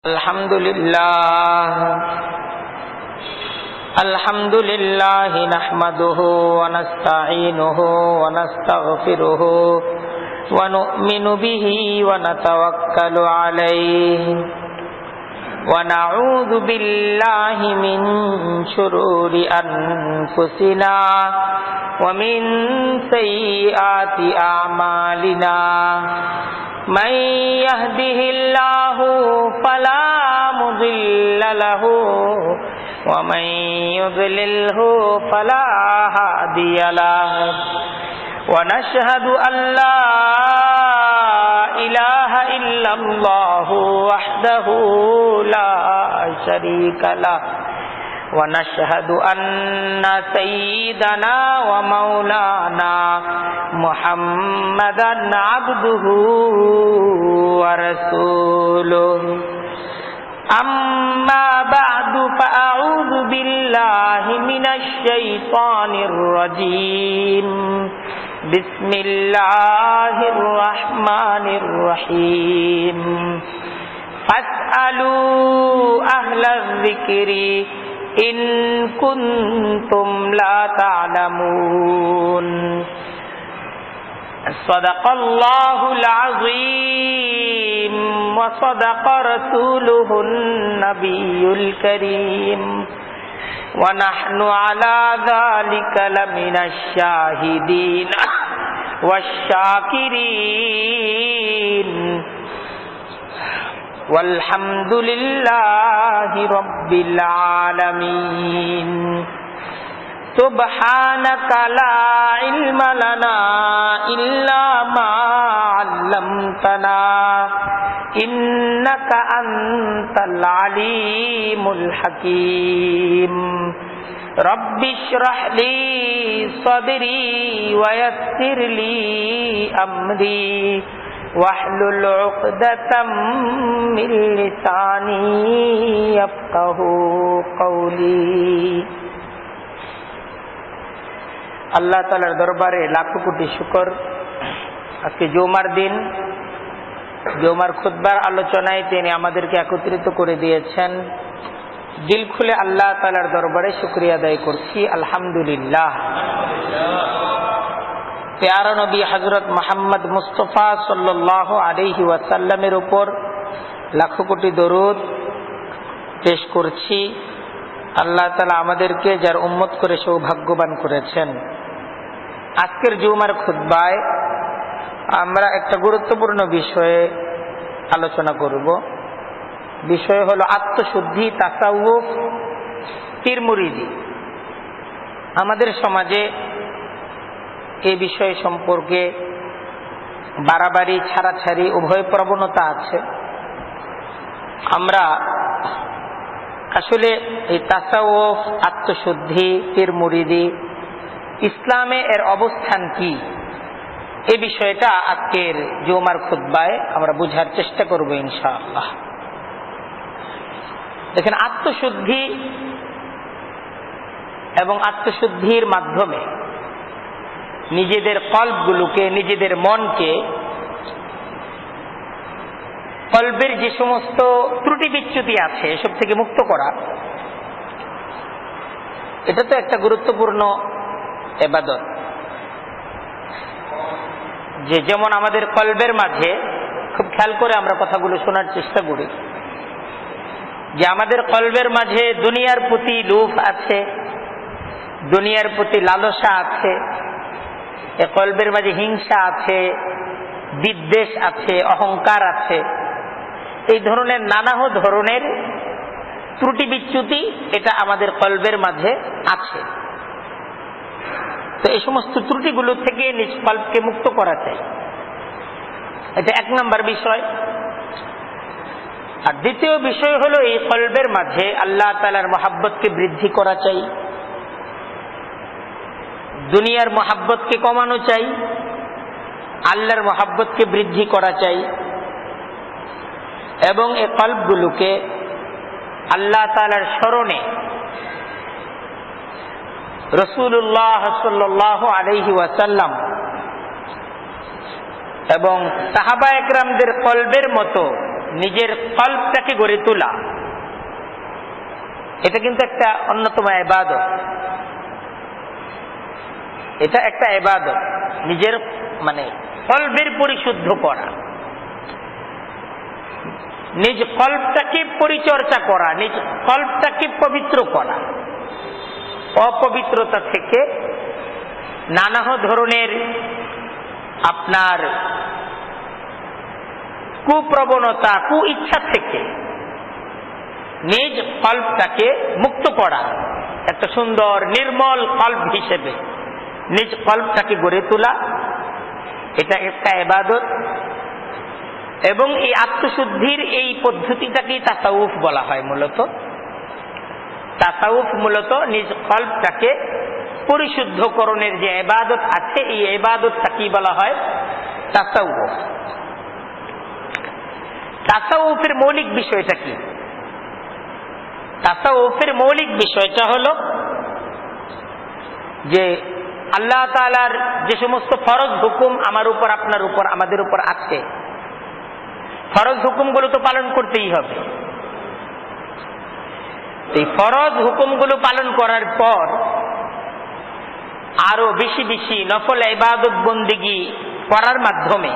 Alhamdulillah nahmaduhu wa nasta'inuhu wa nastaghfiruhu wa nu'minu bihi wa natawakkalu alayhi wa na'udzu billahi min shururi anfusina wa min sayyiati a'malina. من يهده الله فلا مضل له ومن يضلله فلا هادي له ونشهد أن لا إله إلا الله وحده لا شريك له ونشهد أن سيدنا ومولانا محمدا عبده ورسوله أما بعد فأعوذ بالله من الشيطان الرجيم بسم الله الرحمن الرحيم فاسألوا أهل الذكر إن كنتم لا تعلمون صدق الله العظيم وصدق رسوله النبي الكريم ونحن على ذلك لمن الشاهدين والشاكرين والحمد لله رب العالمين سبحانك لا علم لنا إلا ما علمتنا إنك أنت العليم الحكيم رب اشرح لي صدري ويسر لي أمري واحلل عقدة من لساني يفقهوا قولي। আল্লাহ তাআলার দরবারে লাখো কোটি শুকর। আজকে জুমার দিন, জুমার খুতবার আলোচনায় তিনি আমাদেরকে একত্রিত করে দিয়েছেন। দিল খুলে আল্লাহ তাআলার দরবারে শুকরিয়া আদায় করছি, আলহামদুলিল্লাহ। প্যারা নবী হযরত মুহাম্মদ মুস্তাফা সাল্লাল্লাহু আলাইহি ওয়াসাল্লামের উপর লাখো কোটি দরুদ পেশ করছি। আল্লাহ তাআলা আমাদেরকে যার উম্মত করে সৌভাগ্যবান করেছেন। আজকের জুমার খুতবায় আমরা একটা গুরুত্বপূর্ণ বিষয়ে আলোচনা করব। বিষয় হলো আত্মশুদ্ধি, তাসাউফ, পীর মুরিদি। আমাদের সমাজে এই বিষয় সম্পর্কে বাড়াবাড়ি, ছাড়াছাড়ি উভয় প্রবণতা আছে। আমরা আসলে এই তাসাউফ, আত্মশুদ্ধি, পীর মুরিদি, ইসলামে এর অবস্থান কি, এই বিষয়টা আজকের জুমার খুতবায় আমরা বুঝার চেষ্টা করব ইনশাআল্লাহ। দেখেন, আত্মশুদ্ধি এবং আত্মশুদ্ধির মাধ্যমে নিজেদের কলবগুলোকে, নিজেদের মনকে, কলবের যে সমস্ত ত্রুটি বিচ্যুতি আছে এসব থেকে মুক্ত করা, এটা তো একটা গুরুত্বপূর্ণ ইবাদত। যে যেমন আমাদের কলবের মাঝে, খুব খেয়াল করে আমরা কথাগুলো শোনার চেষ্টা করি, যে আমাদের কলবের মাঝে দুনিয়ার প্রতি লোভ আছে, দুনিয়ার প্রতি লালসা আছে, এ কলবের মাঝে হিংসা আছে, বিদ্বেষ আছে, অহংকার আছে, এই ধরনের নানা ধরনের ত্রুটি বিচ্যুতি এটা আমাদের কলবের মাঝে আছে। তো এই সমস্ত ত্রুটিগুলো থেকে নিজ কলবকে মুক্ত করা চাই, এটা এক নম্বর বিষয়। আর দ্বিতীয় বিষয় হলো এই কলবের মাঝে আল্লাহ তাআলার মহাব্বতকে বৃদ্ধি করা চাই, দুনিয়ার মহাব্বতকে কমানো চাই, আল্লাহর মহাব্বতকে বৃদ্ধি করা চাই, এবং এই কলবগুলোকে আল্লাহ তাআলার স্মরণে, রাসূলুল্লাহ সাল্লাল্লাহু আলাইহি ওয়াসাল্লাম এবং সাহাবা একরামদের কলবের মতো নিজের কলবটাকে গড়ে তোলা, এটা কিন্তু একটা অন্যতম ইবাদত। এটা একটা ইবাদত, নিজের কলবের পরিশুদ্ধ করা, নিজ কলবটাকে পরিচর্যা করা, নিজ কলবটাকে পবিত্র করা, অপবিত্রতা থেকে, নানা ধরনের আপনার কুপ্রবণতা, কু ইচ্ছা থেকে নিজ কলবটাকে মুক্ত করা, একটা সুন্দর নির্মল কলব হিসেবে নিজ কলবটাকে গড়ে তোলা, এটা একটা ইবাদত। এবং এই আত্মশুদ্ধির এই পদ্ধতিটাকেই তাসাউফ বলা হয়। মূলত তাসাউফ মূলত নিজ কলবটাকে পরিশুদ্ধকরণের যে ইবাদত আছে, এই ইবাদতটাকেই বলা হয় তাসাউফ। তাসাউফের মৌলিক বিষয়টা কি? তাসাউফের মৌলিক বিষয়টা হলো যে আল্লাহ তাআলার যে সমস্ত ফরজ হুকুম আমার উপর, আপনার উপর, আমাদের উপর আছে, ফরজ হুকুমগুলো তো পালন করতেই হবে। এই ফরজ হুকুমগুলো পালন করার পর আরো বেশি বেশি নফল ইবাদত বন্দেগী করার মাধ্যমে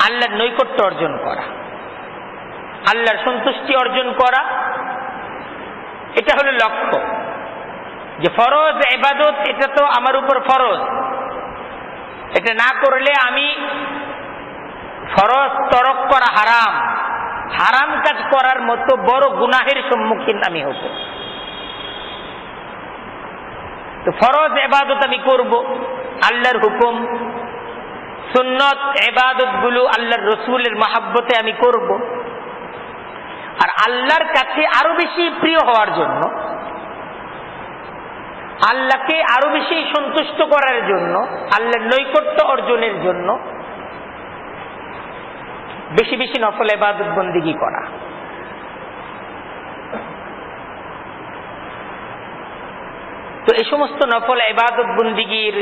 আল্লাহর নৈকট্য অর্জন করা, আল্লাহর সন্তুষ্টি অর্জন করা, এটা হলো লক্ষ্য। যে ফরজ ইবাদত, এটা তো আমার উপর ফরজ, এটা না করলে আমি ফরজ তরক করা হারাম, হারাম কাজ করার মতো বড় গুনাহের সম্মুখীন আমি হব। তো ফরজ ইবাদত আমি করব, আল্লাহর হুকুম, সুন্নত ইবাদত গুলো আল্লাহর রসুলের মহাব্বতে আমি করব। আর আল্লাহর কাছে আরো বেশি প্রিয় হওয়ার জন্য, আল্লাহকে আরো বেশি সন্তুষ্ট করার জন্য, আল্লাহর নৈকট্য অর্জনের জন্য বেশি বেশি নফল ইবাদত বন্দেগী করা। তো এই সমস্ত নফল ইবাদত বন্দেগীর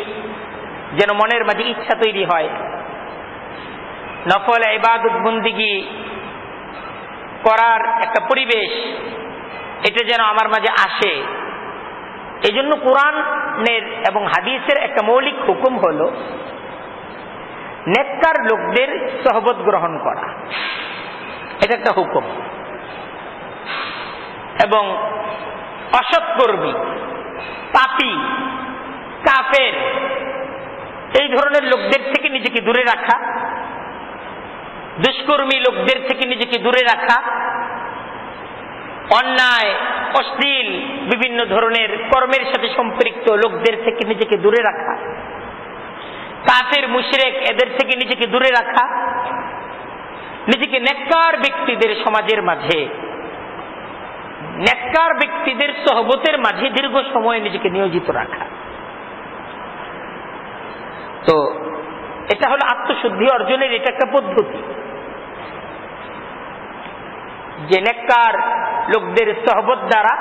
যেন মনের মাঝে ইচ্ছা তৈরি হয়, নফল ইবাদত বন্দেগী করার একটা পরিবেশ, এটা যেন আমার মাঝে আসে। এই জন্য কোরআনের এবং হাদিসের একটা মৌলিক হুকুম হলো নেককার লোকদের সহবত গ্রহণ করা, এটা একটা হুকুম। এবং অসৎকর্মী, পাপী, কাফের, এই ধরনের লোকদের থেকে নিজেকে দূরে রাখা, দুষ্কর্মী লোকদের থেকে নিজেকে দূরে রাখা, অন্যায়, অশ্লীল বিভিন্ন ধরনের কর্মের সাথে সম্পৃক্ত লোকদের থেকে নিজেকে দূরে রাখা, কাফের, মুশরিক, এদের থেকে নিজেকে দূরে রাখা, নিজেকে নেককার ব্যক্তিদের সমাজের মাঝে, নেককার ব্যক্তিদের সহবতের মাঝে দীর্ঘ সময় নিজেকে নিয়োজিত রাখা। তো এটা হলো আত্মশুদ্ধি অর্জনের এটা একটা পদ্ধতি, যে নেককার লোকদের সহবত দ্বারা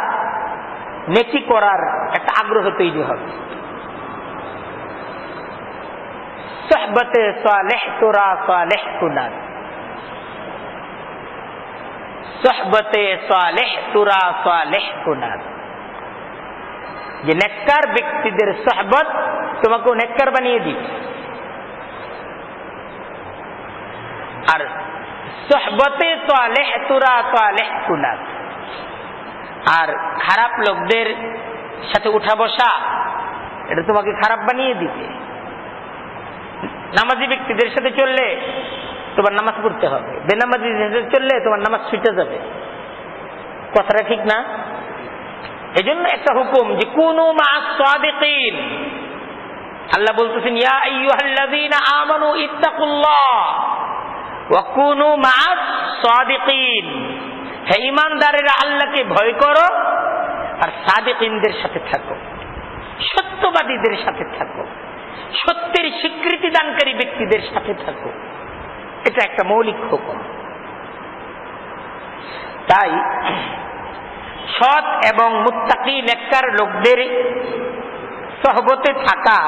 নেকি করার একটা আগ্রহ তৈরি হবে। সোহবতে সালেহ তোরা সালেহ কুনাদ, সোহবতে সালেহ তোরা সালেহ কুনাদ, যে নেককার ব্যক্তিদের সোহবত তোমাকে নেককার বানিয়ে দিবে। আর সোহবতে সালেহ তোরা সালেহ কুনাদ, আর খারাপ লোকদের সাথে উঠা বসা, এটা তোমাকে খারাপ বানিয়ে দিবে। নামাজি ব্যক্তিদের সাথে চললে তোমার নামাজ পড়তে হবে, বেনামাজি চললে তোমার নামাজ ছুটে যাবে। কথাটা ঠিক না? এই জন্য একটা হুকুম যে কুনু মা'আস সাদিকিন। আল্লাহ বলতেছেন ইয়া আইয়ুহাল্লাযীনা আমানু ইত্তাকুল্লাহ ওয়া কুনু মা'আস সাদিকিন, হে ঈমানদারেরা আল্লাহকে ভয় করো আর সাদিকিনদের সাথে থাকো, সত্যবাদীদের সাথে থাকো, সত্যের স্বীকৃতি দানকারী ব্যক্তিদের সাথে থাকো। এটা একটা মৌলিক হুকুম। তাই সৎ এবং মুত্তাকি নেককার লোকদের সহবতে থাকা,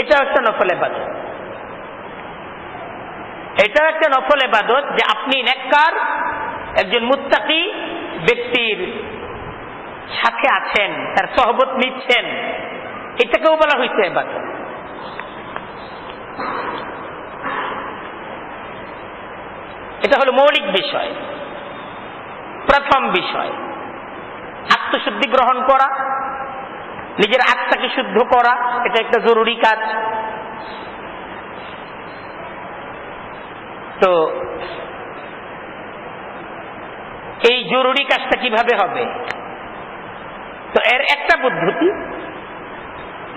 এটা হচ্ছে নফল ইবাদত। এটাও একটা নফল ইবাদত যে আপনি নেককার একজন মুত্তাকি ব্যক্তির সাথে আছেন, তার সহবত নিচ্ছেন, এটাকেও বলা হয়েছে ইবাদত। এটা হলো মৌলিক বিষয়। প্রথম বিষয় আত্মশুদ্ধি গ্রহণ করা, নিজের আত্মাকে শুদ্ধ করা, এটা একটা জরুরি কাজ। তো এই জরুরি কাজটা কিভাবে হবে? তো এর একটা পদ্ধতি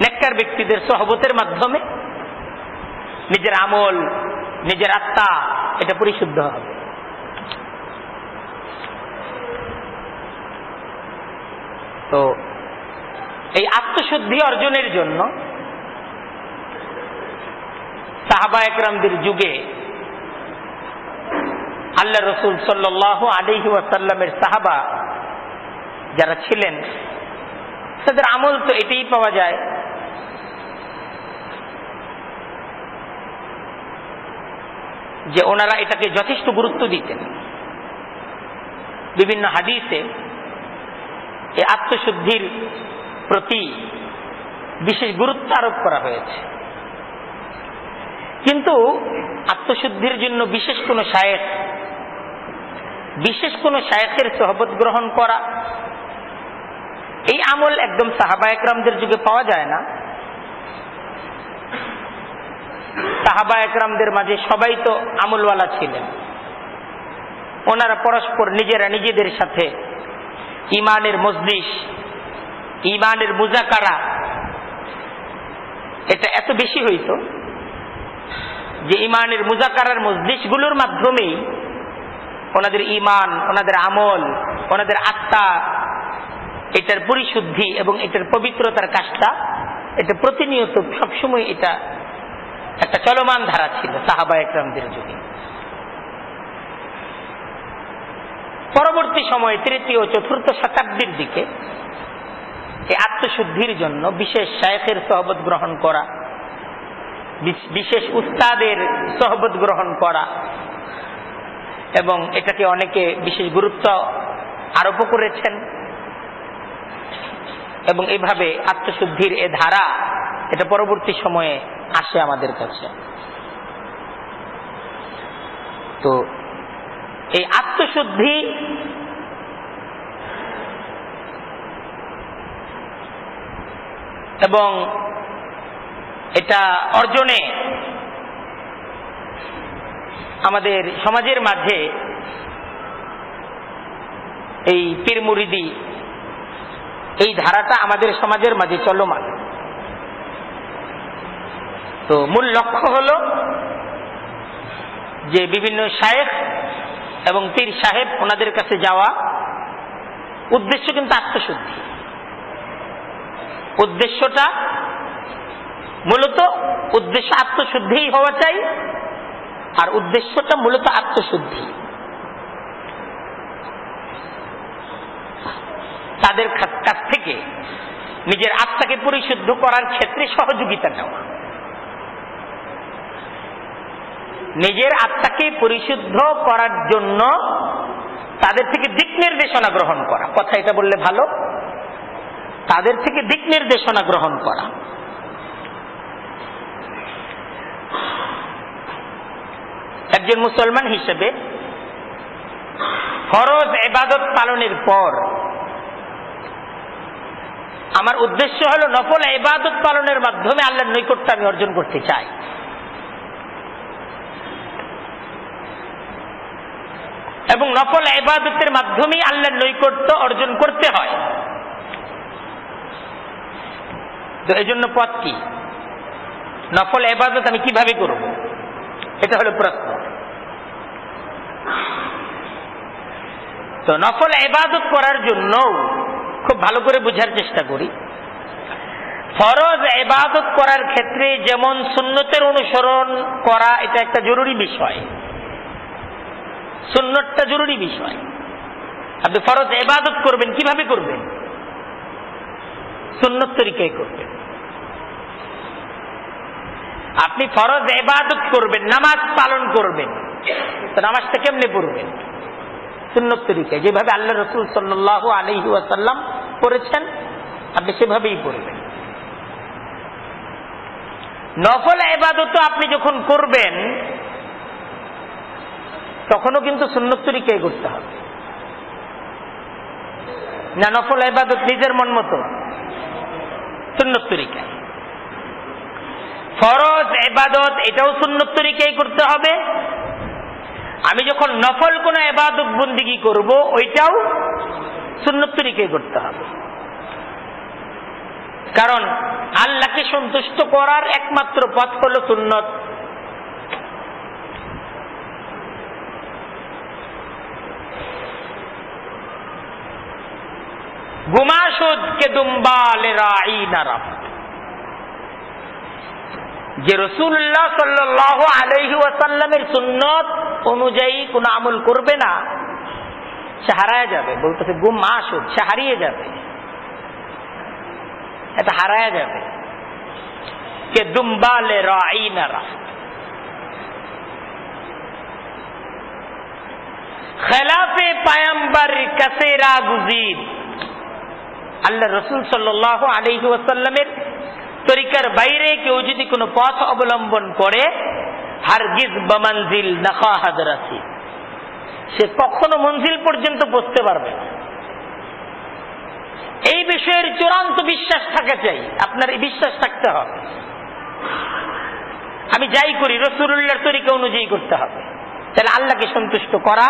নেককার ব্যক্তিদের সহবতের মাধ্যমে নিজের আমল, নিজের আত্মা এটা পরিশুদ্ধ হবে। তো এই আত্মশুদ্ধি অর্জনের জন্য সাহাবা একরামদের যুগে আল্লাহ রসুল সাল্লাল্লাহু আলাইহি ওয়াসাল্লামের সাহাবা যারা ছিলেন তাদের আমল তো এটাই পাওয়া যায় যে ওনারা এটাকে যথেষ্ট গুরুত্ব দিতেন। বিভিন্ন হাদিসে এই আত্মশুদ্ধির প্রতি বিশেষ গুরুত্ব আরোপ করা হয়েছে। কিন্তু আত্মশুদ্ধির জন্য বিশেষ কোনো শায়েখের সোহবত গ্রহণ করা, এই আমল একদম সাহাবা একরামদের যুগে পাওয়া যায় না। সাহাবা একরামদের মাঝে সবাই তো আমলওয়ালা ছিলেন। ওনারা পরস্পর নিজেরা নিজেদের সাথে ইমানের মজলিস, ইমানের মুজাকারা এটা এত বেশি হইত যে ইমানের মুজাকারার মজলিসগুলোর মাধ্যমেই ওনাদের ইমান, ওনাদের আমল, ওনাদের আত্মা এটার পরিশুদ্ধি এবং এটার পবিত্রতার কাজটা এটা প্রতিনিয়ত সবসময় এটা একটা চলমান ধারা ছিল সাহাবা একরামদের যুগে। পরবর্তী সময়ে তৃতীয় চতুর্থ শতাব্দীর দিকে এই আত্মশুদ্ধির জন্য বিশেষ শায়েখের সোহবত গ্রহণ করা, বিশেষ উস্তাদের সোহবত গ্রহণ করা এবং এটাকে অনেকে বিশেষ গুরুত্ব আরোপ করেছেন এবং এইভাবে আত্মশুদ্ধির এ ধারা এটা পরবর্তী সময়ে আসে আমাদের কাছে। তো এই আত্মশুদ্ধি এবং এটা অর্জনে আমাদের সমাজের মাঝে এই পীর মুরিদি এই ধারাটা আমাদের সমাজের মাঝে চলমান। তো মূল লক্ষ্য হলো যে বিভিন্ন শায়েখ এবং পীর সাহেব ওনাদের কাছে যাওয়া, উদ্দেশ্য কিন্তু আত্মশুদ্ধি। উদ্দেশ্যটা মূলত উদ্দেশ্য আত্মশুদ্ধিই হওয়া চাই, আর উদ্দেশ্যটা মূলত আত্মশুদ্ধি। তাদের কাছ থেকে নিজের আত্মাকে পরিশুদ্ধ করার ক্ষেত্রে সহযোগিতা নেওয়া, নিজের আত্মাকে পরিশুদ্ধ করার জন্য তাদের থেকে দিক নির্দেশনা গ্রহণ করা। কথা এটা বললে ভালো, তাদের থেকে দিক নির্দেশনা গ্রহণ করা। একজন মুসলমান হিসেবে ফরজ ইবাদত পালনের পর আমার উদ্দেশ্য হলো নফল ইবাদত পালনের মাধ্যমে আল্লাহর নৈকট্য আমি অর্জন করতে চাই। এবং নফল ইবাদতের মাধ্যমেই আল্লাহর নৈকট্য অর্জন করতে হয়। তো এই জন্য পথ কি? নফল ইবাদত আমি কিভাবে করব, এটা হলো প্রশ্ন। তো নফল ইবাদত করার জন্য খুব ভালো করে বোঝার চেষ্টা করি। ফরজ ইবাদত করার ক্ষেত্রে যেমন সুন্নতের অনুসরণ করা এটা একটা জরুরি বিষয়, সুন্নতটা জরুরি বিষয়। আপনি ফরজ ইবাদত করবেন, কিভাবে করবেন? সুন্নত তরিকায় করবেন। আপনি ফরজ ইবাদত করবেন, নামাজ পালন করবেন, তো নামাজটা কেমনে পড়বেন? সুন্নত তরিকায়, যেভাবে আল্লাহ রাসূল সাল্লাল্লাহু আলাইহি ওয়াসাল্লাম পড়েছেন আপনি সেভাবেই পড়বেন। নফল ইবাদত আপনি যখন করবেন তখনও কিন্তু সুন্নত তরিকায় করতে হবে না। নফল ইবাদত নিজের মন মতো, সুন্নত তরিকায়। ফরজ ইবাদত এটাও সুন্নত তরিকায় করতে হবে। আমি যখন নফল কোন ইবাদত বন্দেগী করব ওইটাও সুন্নত তরিকায় করতে হবে। কারণ আল্লাহকে সন্তুষ্ট করার একমাত্র পথ হলো সুন্নত। গুমাশুদ কে দুম্বালে রাঈ নারাম, যে রাসূলুল্লাহ সাল্লাল্লাহু আলাইহি ওয়াসাল্লামের সুন্নত অনুযায়ী কোন আমল করবে না সে হারায় যাবে। বলতেছে গুমাশুদ, সে হারিয়ে যাবে, এটা হারায় যাবে। কে দুম্বালে রাঈ নারাম, খেলাফে পায়ম্বর কাসেরা গুজিদ। আল্লাহ রাসূল সাল্লাল্লাহু আলাইহি ওয়াসাল্লামের তরিকার বাইরে কেউ যদি কোনো পথ অবলম্বন করে হারগিজ বমনজিল নাখাহাদ রাসি, সে কখনো মঞ্জিল পর্যন্ত পৌঁছতে পারবে না। এই বিষয়ের চূড়ান্ত বিশ্বাস থাকা চাই, আপনার এই বিশ্বাস থাকতে হবে। আমি যাই করি রাসূলুল্লাহর তরিকা অনুযায়ী করতে হবে, তাহলে আল্লাহকে সন্তুষ্ট করা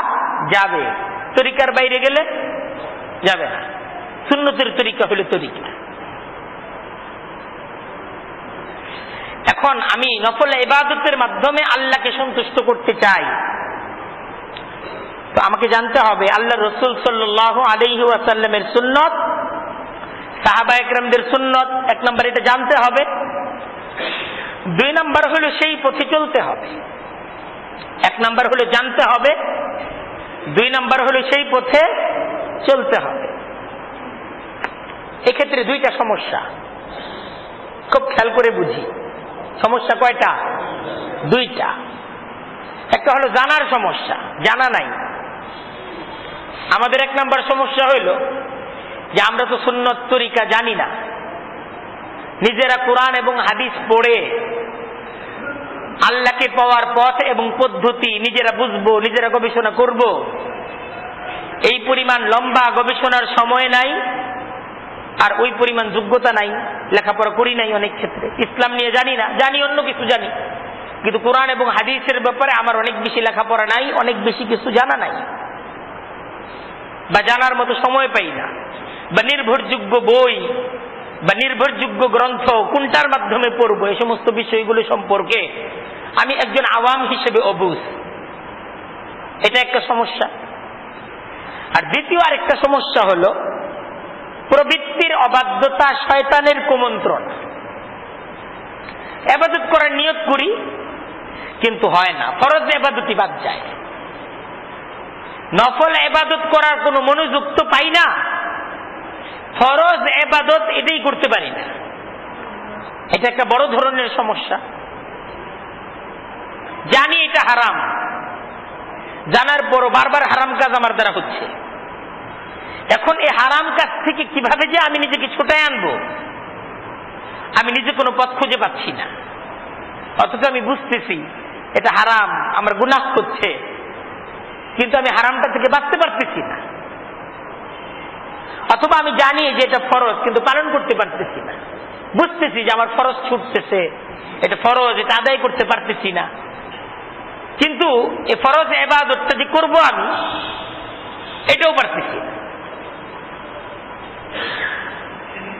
যাবে। তরিকার বাইরে গেলে যাবে না। সুন্নতের তরিকা হলো তরিকা। এখন আমি নফল ইবাদতের মাধ্যমে আল্লাহকে সন্তুষ্ট করতে চাই, তো আমাকে জানতে হবে আল্লাহ রাসূল সাল্লাল্লাহু আলাইহি ওয়াসাল্লামের সুন্নত, সাহাবায়ে কেরামদের সুন্নত। এক নম্বর এটা জানতে হবে। দুই নম্বর হলো সেই পথে চলতে হবে। এক নম্বর হলো জানতে হবে, দুই নম্বর হলো সেই পথে চলতে হবে। এক্ষেত্রে দুইটা সমস্যা, খুব খেয়াল করে বুঝি। সমস্যা কয়টা? দুইটা। একটা হলো জানার সমস্যা, জানা নাই। আমাদের এক নম্বর সমস্যা হইল যে আমরা তো সুন্নত তরিকা জানি না। নিজেরা কোরআন এবং হাদিস পড়ে আল্লাহকে পাওয়ার পথ এবং পদ্ধতি নিজেরা বুঝবো, নিজেরা গবেষণা করব, এই পরিমাণ লম্বা গবেষণার সময় নাই, আর ওই পরিমাণ যোগ্যতা নাই। লেখাপড়া করি নাই, অনেক ক্ষেত্রে ইসলাম নিয়ে জানি না, জানি অন্য কিছু জানি, কিন্তু কোরআন এবং হাদিসের ব্যাপারে আমার অনেক বেশি লেখাপড়া নাই, অনেক বেশি কিছু জানা নাই, বা জানার মতো সময় পাই না, বা নির্ভরযোগ্য বই বা নির্ভরযোগ্য গ্রন্থ কোনটার মাধ্যমে পড়বো, এই সমস্ত বিষয়গুলো সম্পর্কে আমি একজন আওয়াম হিসেবে অবুঝ। এটা একটা সমস্যা। আর দ্বিতীয় আরেকটা সমস্যা হলো প্রবৃত্তির অবাধ্যতা, শয়তানের কুমন্ত্রণ। ইবাদত করার নিয়ত করি কিন্তু হয় না, ফরজ ইবাদতই বাদ যায়, নফল ইবাদত করার কোনো মনোযোগ তো পাই না, ফরজ ইবাদত এটাই করতে পারি না। এটা একটা বড় ধরনের সমস্যা। জানি এটা হারাম, জানার পরও বারবার হারাম কাজ আমার দ্বারা হচ্ছে। এখন এই হারাম কাজ থেকে কিভাবে যে আমি নিজেকে ছোটায় আনবো, আমি নিজে কোনো পথ খুঁজে পাচ্ছি না। অথচ আমি বুঝতেছি এটা হারাম, আমার গুনাহ করছে, কিন্তু আমি হারামটা থেকে বাঁচতে পারতেছি না। অথবা আমি জানি যে এটা ফরজ, কিন্তু পালন করতে পারতেছি না। বুঝতেছি যে আমার ফরজ ছুটতেছে, এটা ফরজ, এটা আদায় করতে পারতেছি না, কিন্তু এই ফরজ ইবাদতটা যে করবো আমি, এটাও পারতেছি না।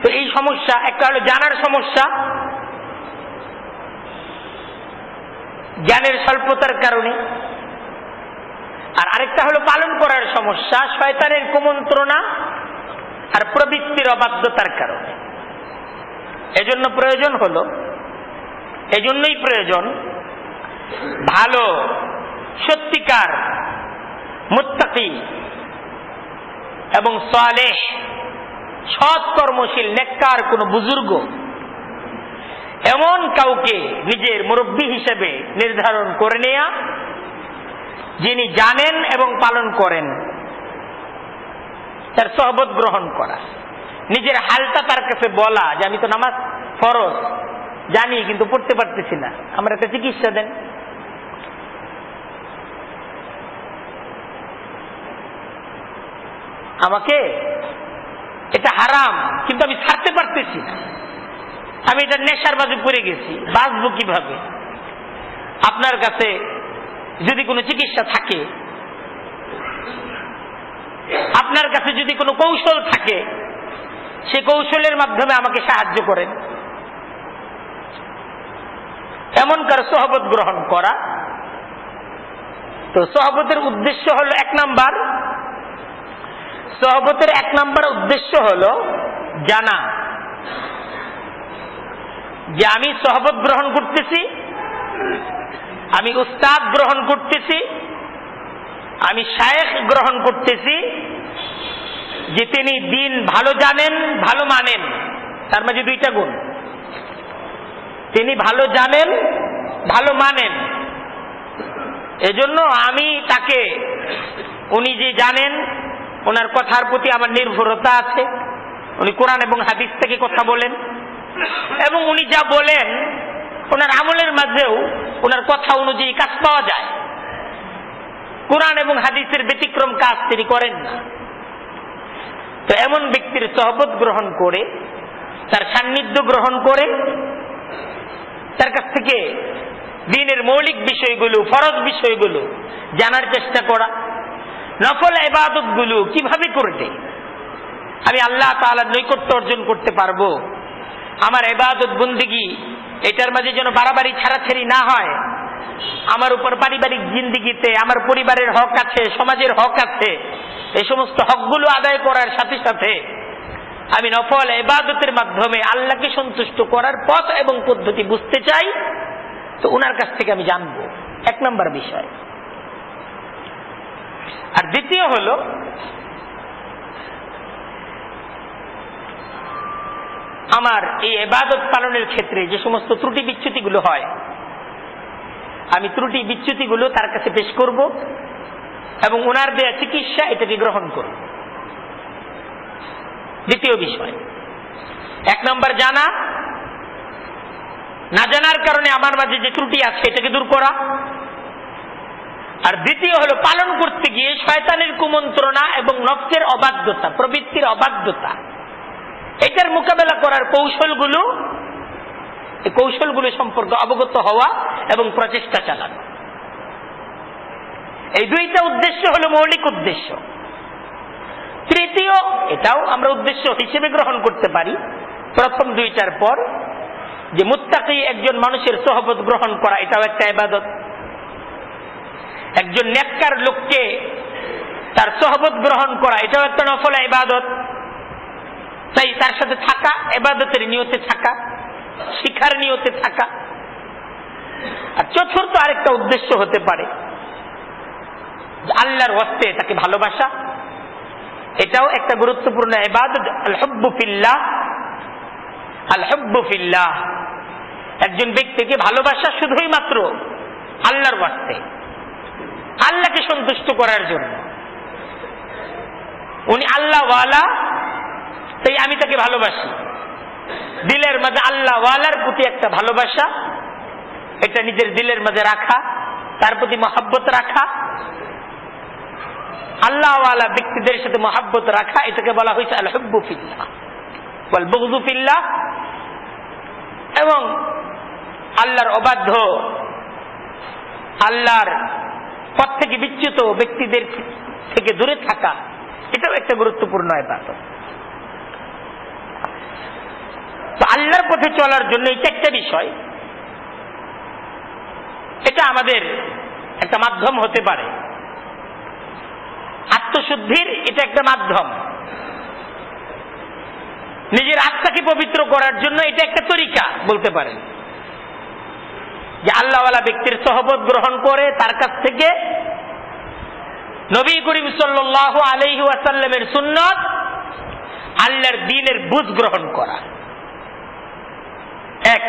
তো এই সমস্যা একটা হলো জানার সমস্যা, জ্ঞানের স্বল্পতার কারণে, আর আরেকটা হলো পালন করার সমস্যা, শয়তানের কুমন্ত্রণা আর প্রবৃত্তির অবাধ্যতার কারণে। এজন্যই প্রয়োজন ভালো সত্যিকার মুত্তাকি এবং সালেহ সৎ কর্মশীল নেককার কোন বুজুর্গ, এমন কাউকে নিজের মুরব্বী হিসেবে নির্ধারণ করে নেয়া যিনি জানেন এবং পালন করেন, তার সোহবত গ্রহণ করা, নিজের হালটা তার কাছে বলা যে আমি তো নামাজ ফরজ জানি কিন্তু পড়তে পারতেছি না, আমার একটা চিকিৎসা দেন। আমাকে এটা হারাম কিন্তু আমি ছাড়তে পারতেছি না, আমি এটা নেশার মাঝে পড়ে গেছি, বাঁচবো কিভাবে? আপনার কাছে যদি কোনো চিকিৎসা থাকে, আপনার কাছে যদি কোনো কৌশল থাকে, সে কৌশলের মাধ্যমে আমাকে সাহায্য করেন। এমন কারো সোহবত গ্রহণ করা। তো সোহবতের উদ্দেশ্য হলো সোহবতের এক নাম্বার উদ্দেশ্য হলো জানা যে আমি সোহবত গ্রহণ করতেছি, আমি উস্তাদ গ্রহণ করতেছি, আমি শায়েখ গ্রহণ করতেছি যে তিনি দিন ভালো জানেন, ভালো মানেন। তার মাঝে দুইটা গুণ, তিনি ভালো জানেন, ভালো মানেন। এজন্য আমি তাকে, উনি যে জানেন, ওনার কথার প্রতি আমার নির্ভরতা আছে, উনি কোরআন এবং হাদিস থেকে কথা বলেন এবং উনি যা বলেন ওনার আমলের মাঝেও ওনার কথা অনুযায়ী কাজ পাওয়া যায়। কোরআন এবং হাদিসের ব্যতিক্রম কাজ তিনি করেন না। তো এমন ব্যক্তির সোহবত গ্রহণ করে, তার সান্নিধ্য গ্রহণ করে, তার কাছ থেকে দ্বীনের মৌলিক বিষয়গুলো, ফরজ বিষয়গুলো জানার চেষ্টা করা, নফল ইবাদত গুলো কিভাবে করতে আমি আল্লাহ তাআলার নৈকট্য অর্জন করতে পারবো, আমার ইবাদত বন্দেগী এটার মাঝে যেন বাড়াবাড়ি ছাড়াছাড়ি না হয়, আমার উপর পারিবারিক জিন্দেগিতে আমার পরিবারের হক আছে, সমাজের হক আছে, এই সমস্ত হকগুলো আদায় করার সাথে সাথে আমি নফল ইবাদতের মাধ্যমে আল্লাহকে সন্তুষ্ট করার পথ এবং পদ্ধতি বুঝতে চাই। তো ওনার কাছ থেকে আমি জানবো, এক নম্বর বিষয়। আর দ্বিতীয় হলো আমার এই ইবাদত পালনের ক্ষেত্রে যে সমস্ত ত্রুটি বিচ্যুতিগুলো হয়, আমি ত্রুটি বিচ্যুতিগুলো তার কাছে পেশ করব এবং ওনার দেয়া চিকিৎসা এটাকে গ্রহণ করব। দ্বিতীয় বিষয়, এক নম্বর জানা, না জানার কারণে আমার মাঝে যে ত্রুটি আছে এটাকে দূর করা। আর দ্বিতীয় হলো পালন করতে গিয়ে শয়তানের কুমন্ত্রণা এবং নফসের অবাধ্যতা, প্রবৃত্তির অবাধ্যতা, এটার মোকাবেলা করার কৌশলগুলো, এই কৌশলগুলো সম্পর্কে অবগত হওয়া এবং প্রচেষ্টা চালানো। এই দুইটা উদ্দেশ্য হলো মৌলিক উদ্দেশ্য। তৃতীয়, এটাও আমরা উদ্দেশ্য হিসেবে গ্রহণ করতে পারি প্রথম দুইটার পর, যে মুত্তাকি একজন মানুষের সোহবত গ্রহণ করা, এটাও একটা ইবাদত। একজন নেককার লোককে তার সোহবত গ্রহণ করা, এটাও একটা নফল ইবাদত। তাই তার সাথে থাকা, ইবাদতের নিয়তে থাকা, শিখার নিয়তে থাকা। আর চতুর্থ আরেকটা উদ্দেশ্য হতে পারে আল্লাহর ওয়াস্তে তাকে ভালোবাসা, এটাও একটা গুরুত্বপূর্ণ ইবাদত। আল হুব্বু ফিল্লাহ, আল হুব্বু ফিল্লাহ, একজন ব্যক্তিকে ভালোবাসা শুধুই মাত্র আল্লাহর ওয়াস্তে, আল্লাহকে সন্তুষ্ট করার জন্য। উনি আল্লাহ ওয়ালা, তাই আমি তাকে ভালোবাসি। দিলের মাঝে আল্লাহ ওয়ালার প্রতি একটা ভালোবাসা, এটা নিজের দিলের মাঝে রাখা, তার প্রতি মহব্বত রাখা, আল্লাহ ওয়ালা ব্যক্তিদের সাথে মহব্বত রাখা, এটাকে বলা হয়েছে আল হুব্বু ফিল্লাহ ওয়াল বুগযু ফিল্লাহ। এবং আল্লাহর অবাধ্য, আল্লাহর পথ থেকে বিচ্যুত ব্যক্তিদের থেকে দূরে থাকা, এটাও একটা গুরুত্বপূর্ণ ইবাদত। তো আল্লাহর পথে চলার জন্য এই চারটা বিষয়, এটা আমাদের একটা মাধ্যম হতে পারে। আত্মশুদ্ধির এটা একটা মাধ্যম, নিজের আত্মাকে পবিত্র করার জন্য এটা একটা তরিকা বলতে পারেন। যে আল্লাহওয়ালা ব্যক্তির সোহবত গ্রহণ করে তার কাছ থেকে নবী করিম সাল্লাল্লাহু আলাইহি ওয়াসাল্লামের সুন্নাত, আল্লাহর দ্বীনের বুঝ গ্রহণ করা। এক।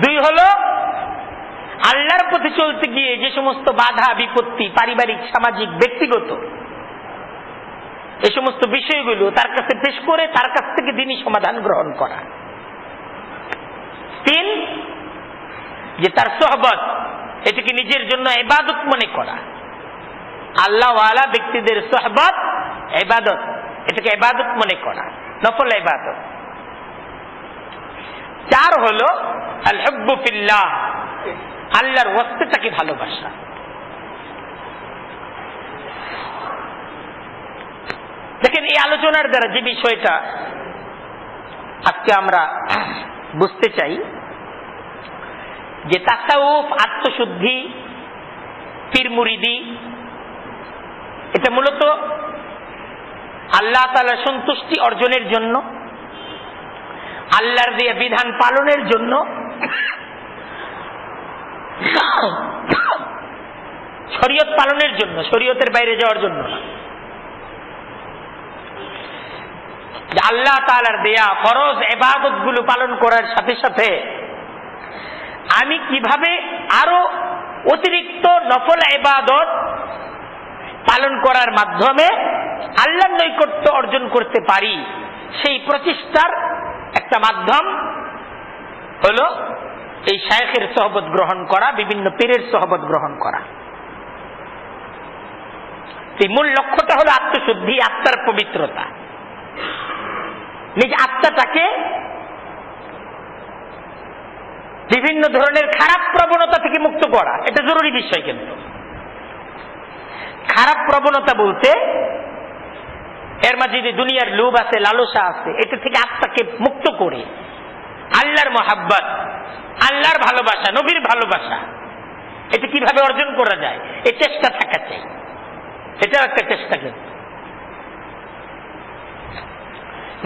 দুই হলো আল্লাহর পথে চলতে গিয়ে যে সমস্ত বাধা বিপত্তি পারিবারিক সামাজিক ব্যক্তিগত এই সমস্ত বিষয়গুলো তার কাছে পেশ করে তার কাছ থেকে দিনই সমাধান গ্রহণ করা। তিন, যে তার সোহবত এটাকে নিজের জন্য ইবাদত মনে করা। আল্লাহ ওয়ালা ব্যক্তিদের সোহবত ইবাদত, এটাকে ইবাদত মনে করা, নফল ইবাদত। চার হলো আল হুব্বু ফিল্লাহ, আল্লাহর ওয়াস্তে তাকে ভালোবাসা। দেখেন, এই আলোচনার দ্বারা যে বিষয়টা আজকে আমরা বুঝতে চাই যে তাসাউফ, আত্মশুদ্ধি, পীর মুরিদি, এটা মূলত আল্লাহ তাআলার সন্তুষ্টি অর্জনের জন্য, আল্লাহর দেয়া বিধান পালনের জন্য, শরীয়ত পালনের জন্য, শরীয়তের বাইরে যাওয়ার জন্য না। আল্লাহ তাআলার দেয়া ফরজ ইবাদত গুলো পালন করার সাথে সাথে আমি কিভাবে আরো অতিরিক্ত নফল ইবাদত পালন করার মাধ্যমে আল্লাহর নৈকট্য অর্জন করতে পারি, সেই প্রচেষ্টার একটা মাধ্যম হলো এই শায়েখের সোহবত গ্রহণ করা, বিভিন্ন পীরের সোহবত গ্রহণ করা। এই মূল লক্ষ্যটা হলো আত্মশুদ্ধি, আত্মার পবিত্রতা, নিজ আত্মাটাকে বিভিন্ন ধরনের খারাপ প্রবণতা থেকে মুক্ত করা। এটা জরুরি বিষয়। কিন্তু খারাপ প্রবণতা বলতে এর মাঝে যে দুনিয়ার লোভ আছে, লালসা আছে, এটা থেকে আত্মাকে মুক্ত করে আল্লাহর মহাব্বত, আল্লাহর ভালোবাসা, নবীর ভালোবাসা, এটা কিভাবে অর্জন করা যায় এই চেষ্টা থাকা চাই। এটাও একটা চেষ্টা। কিন্তু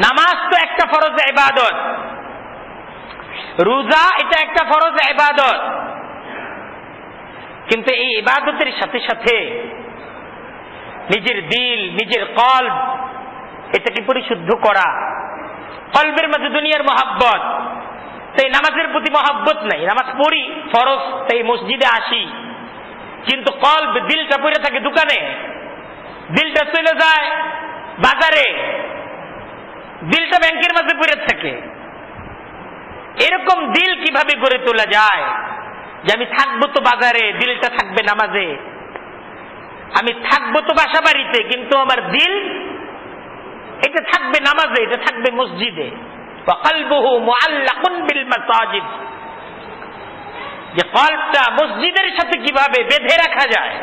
নামাজ তো একটা ফরজ ইবাদত, রোজা এটা একটা ফরজ ইবাদত, কিন্তু এই ইবাদতের সাথে সাথে নিজের দিল, নিজের কলব, এটাকে পরিশুদ্ধ করা। কলবের মাঝে দুনিয়ার মহাব্বত, তাই নামাজের প্রতি মহাব্বত নাই, নামাজ পড়ি ফরজ, তাই মসজিদে আসি, কিন্তু কলব, দিলটা পড়ে থাকে দোকানে, দিলটা চলে যায় বাজারে, দিলটা ব্যাংকের মাঝে পড়ে থাকে। এরকম দিল কিভাবে গড়ে তোলা যায় যে আমি থাকবো তো বাজারে, দিলটা থাকবে নামাজে, আমি থাকবো তো বাসা বাড়িতে, কিন্তু আমার দিল এটা থাকবে নামাজে, এটা থাকবে মসজিদে। وقلبه معلق بالمساجد, যে কলবটা মসজিদের সাথে কিভাবে বেঁধে রাখা যায়।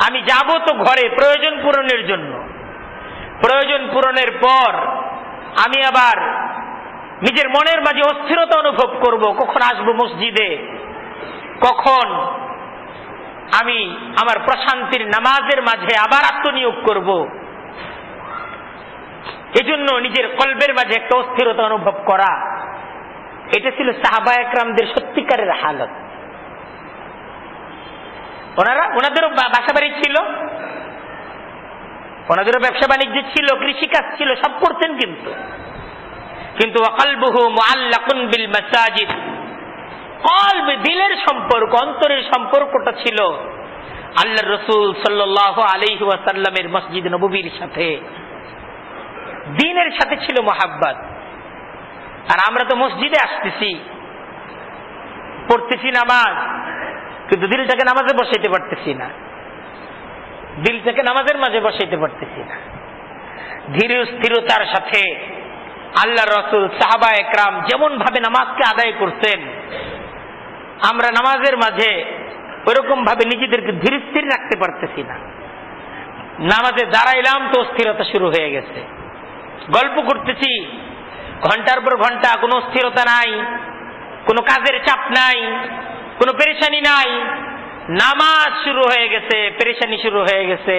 আমি যাব তো ঘরে প্রয়োজন পূরণের জন্য, প্রয়োজন পূরণের পর আমি আবার নিজের মনের মাঝে অস্থিরতা অনুভব করব, কখন আসবো মসজিদে, কখন আমি আমার প্রশান্তির নামাজের মাঝে আবার আত্মনিয়োগ করব। এজন্য নিজের কলবের মাঝে একটা অস্থিরতা অনুভব করা, এটা ছিল সাহাবা একরামদের সত্যিকারের হালত। ওনাদেরও বাসা বাড়ি ছিল, ওনাদেরও ব্যবসা বাণিজ্য ছিল, কৃষিকাজ ছিল, সব করতেন, কিন্তু ওয়াকলবুহু মুআল্লাকুন বিল মাসাজিদ, কলব, দিলের সম্পর্ক, অন্তরের সম্পর্কটা ছিল আল্লাহর রাসূল সাল্লাল্লাহু আলাইহি ওয়াসাল্লামের মসজিদ নববীর সাথে, দ্বীনের সাথে ছিল মহাব্বত। আর আমরা তো মসজিদে আসতেছি, পড়তেছি নামাজ, কিন্তু দিলটাকে নামাজে বসাইতে পারতেছি না, দিলটাকে নামাজের মাঝে বসাইতে পারতেছি না। ধীর স্থিরতার সাথে আল্লাহ রাসূল, সাহাবা একরাম যেমন ভাবে নামাজকে আদায় করতেন, আমরা নামাজের মাঝে ওইরকম ভাবে নিজেদেরকে ধীর স্থির রাখতে পারতেছি না। নামাজে দাঁড়াইলাম তো স্থিরতা শুরু হয়ে গেছে, গল্প করতেছি ঘন্টার পর ঘন্টা, কোনো স্থিরতা নাই, কোনো কাজের চাপ নাই, কোনো পেরেশানি নাই, নামাজ শুরু হয়ে গেছে, পেরেশানি শুরু হয়ে গেছে।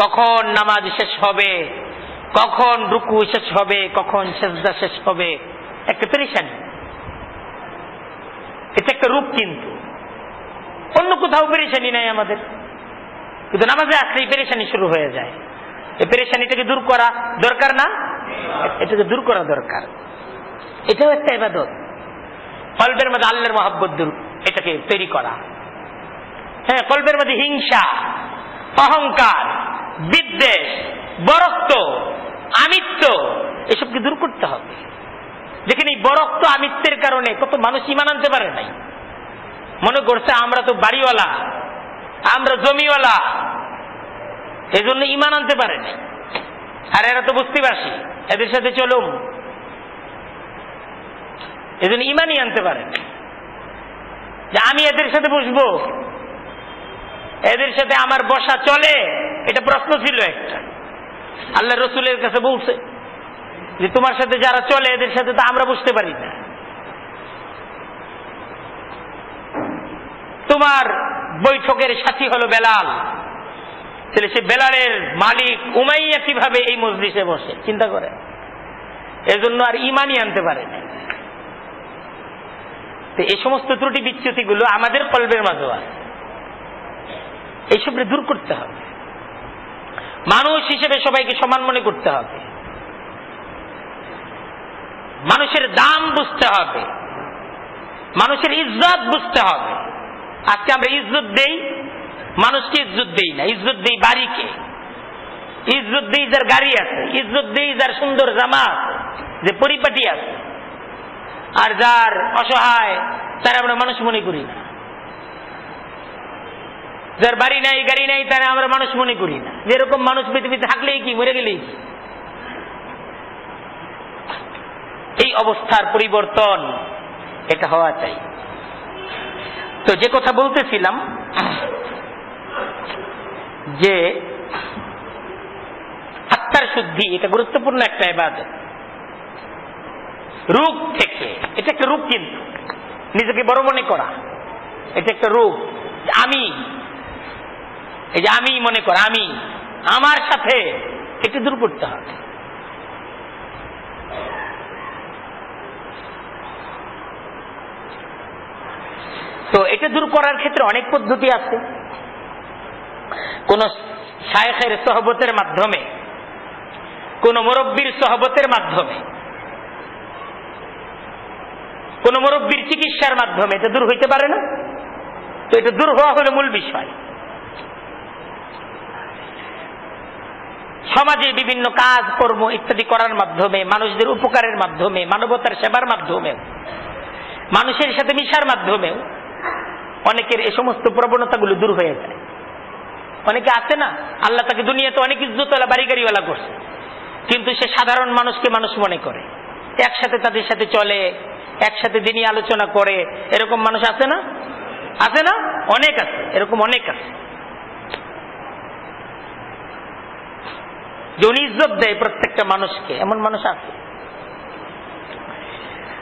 কখন নামাজ শেষ হবে, কখন রুকু শেষ হবে, কখন সিজদা শেষ হবে, একটা পেরেশানি। এটা একটা রূপ, কিন্তু অন্য কোথাও পেরেশানি নাই আমাদের, কিন্তু নামাজে আসলেই পেরেশানি শুরু হয়ে যায়। এই পেরেশানিটাকে দূর করা দরকার না? এটাকে দূর করা দরকার। এটাও একটা ইবাদত, কলবের মধ্যে আল্লাহর মহব্বত দূর, এটাকে তৈরি করা। হ্যাঁ, কলবের মধ্যে হিংসা, অহংকার, বিদ্বেষ, বরত্ব, আমিত্ব, এসবকে দূর করতে হবে। দেখেন এই বরত্ব আমিত্বের কারণে কত মানুষ ঈমান আনতে পারে নাই। মনে করছে আমরা তো বাড়িওয়ালা, আমরা জমিওয়ালা, এজন্য ঈমান আনতে পারে নাই। আর এরা তো বস্তিবাসী, এদের সাথে চলুম, এজন্য ঈমানই আনতে পারে না। যে আমি এদের সাথে বসবো, এদের সাথে আমার বসা চলে, এটা প্রশ্ন ছিল একটা। আল্লাহ রসুলের কাছে বলছে যে তোমার সাথে যারা চলে এদের সাথে তো আমরা বসতে পারি না। তোমার বৈঠকের সাথী হলো বেলাল, তাহলে সে বেলালের মালিক উমাইয়া কিভাবে এই মজলিসে বসে চিন্তা করে। এজন্য আর ঈমানই আনতে পারে না। তো এই সমস্ত ত্রুটি বিচ্যুতিগুলো আমাদের কলবের মাঝে আছে, এইসবকে দূর করতে হবে। মানুষ হিসেবে সবাইকে সমান মনে করতে হবে, মানুষের দাম বুঝতে হবে, মানুষের ইজ্জত বুঝতে হবে। আজকে আমরা ইজ্জত দেই, মানুষকে ইজ্জত দেই না। ইজ্জত দেই বাড়িকে, ইজ্জত দেই যার গাড়ি আছে, ইজ্জত দেই যার সুন্দর জামা আছে, যে পরিপাটি আছে। আর যার অসহায় তারা আমরা মানুষ মনে করি না। যার বাড়ি নাই, গাড়ি নাই, তারা আমরা মানুষ মনে করি না। যেরকম মানুষ পৃথিবীতে থাকলেই কি, মরে গেলেই কি। এই অবস্থার পরিবর্তন এটা হওয়া চাই। তো যে কথা বলতেছিলাম যে আত্মার শুদ্ধি, এটা গুরুত্বপূর্ণ একটা ইবাদত। রূপ থেকে, এটা একটা রূপ, কিন্তু নিজেকে বড় মনে করা এটা একটা রূপ। আমি, এই যে আমি মনে করা, আমি আমার সাথে, এটা দূর করতে হবে। তো এটা দূর করার ক্ষেত্রে অনেক পদ্ধতি আছে। কোন শায়েখের সোহবতের মাধ্যমে, কোন মুরব্বীর সোহবতের মাধ্যমে, কোন মুরব্বীর চিকিৎসার মাধ্যমে এটা দূর হইতে পারে না। তো এটা দূর হওয়া হলো মূল বিষয়। সমাজে বিভিন্ন কাজ কর্ম ইত্যাদি করার মাধ্যমে, মানুষদের উপকারের মাধ্যমে, মানবতার সেবার মাধ্যমে, মানুষের সাথে মিশার মাধ্যমেও অনেকের এই সমস্ত প্রবণতাগুলো দূর হয়ে যায়। অনেকে আছে না, আল্লাহ তাকে দুনিয়াতে অনেক ইজ্জতওয়ালা বাড়ি গাড়িওয়ালা করছে, কিন্তু সে সাধারণ মানুষকে মানুষ মনে করে, একসাথে তাদের সাথে চলে, একসাথে দিনই আলোচনা করে। এরকম মানুষ আছে না? আছে না? অনেক আছে, এরকম অনেক আছে। যে উনি ইজ্জত দেয় প্রত্যেকটা মানুষকে, এমন মানুষ আছে।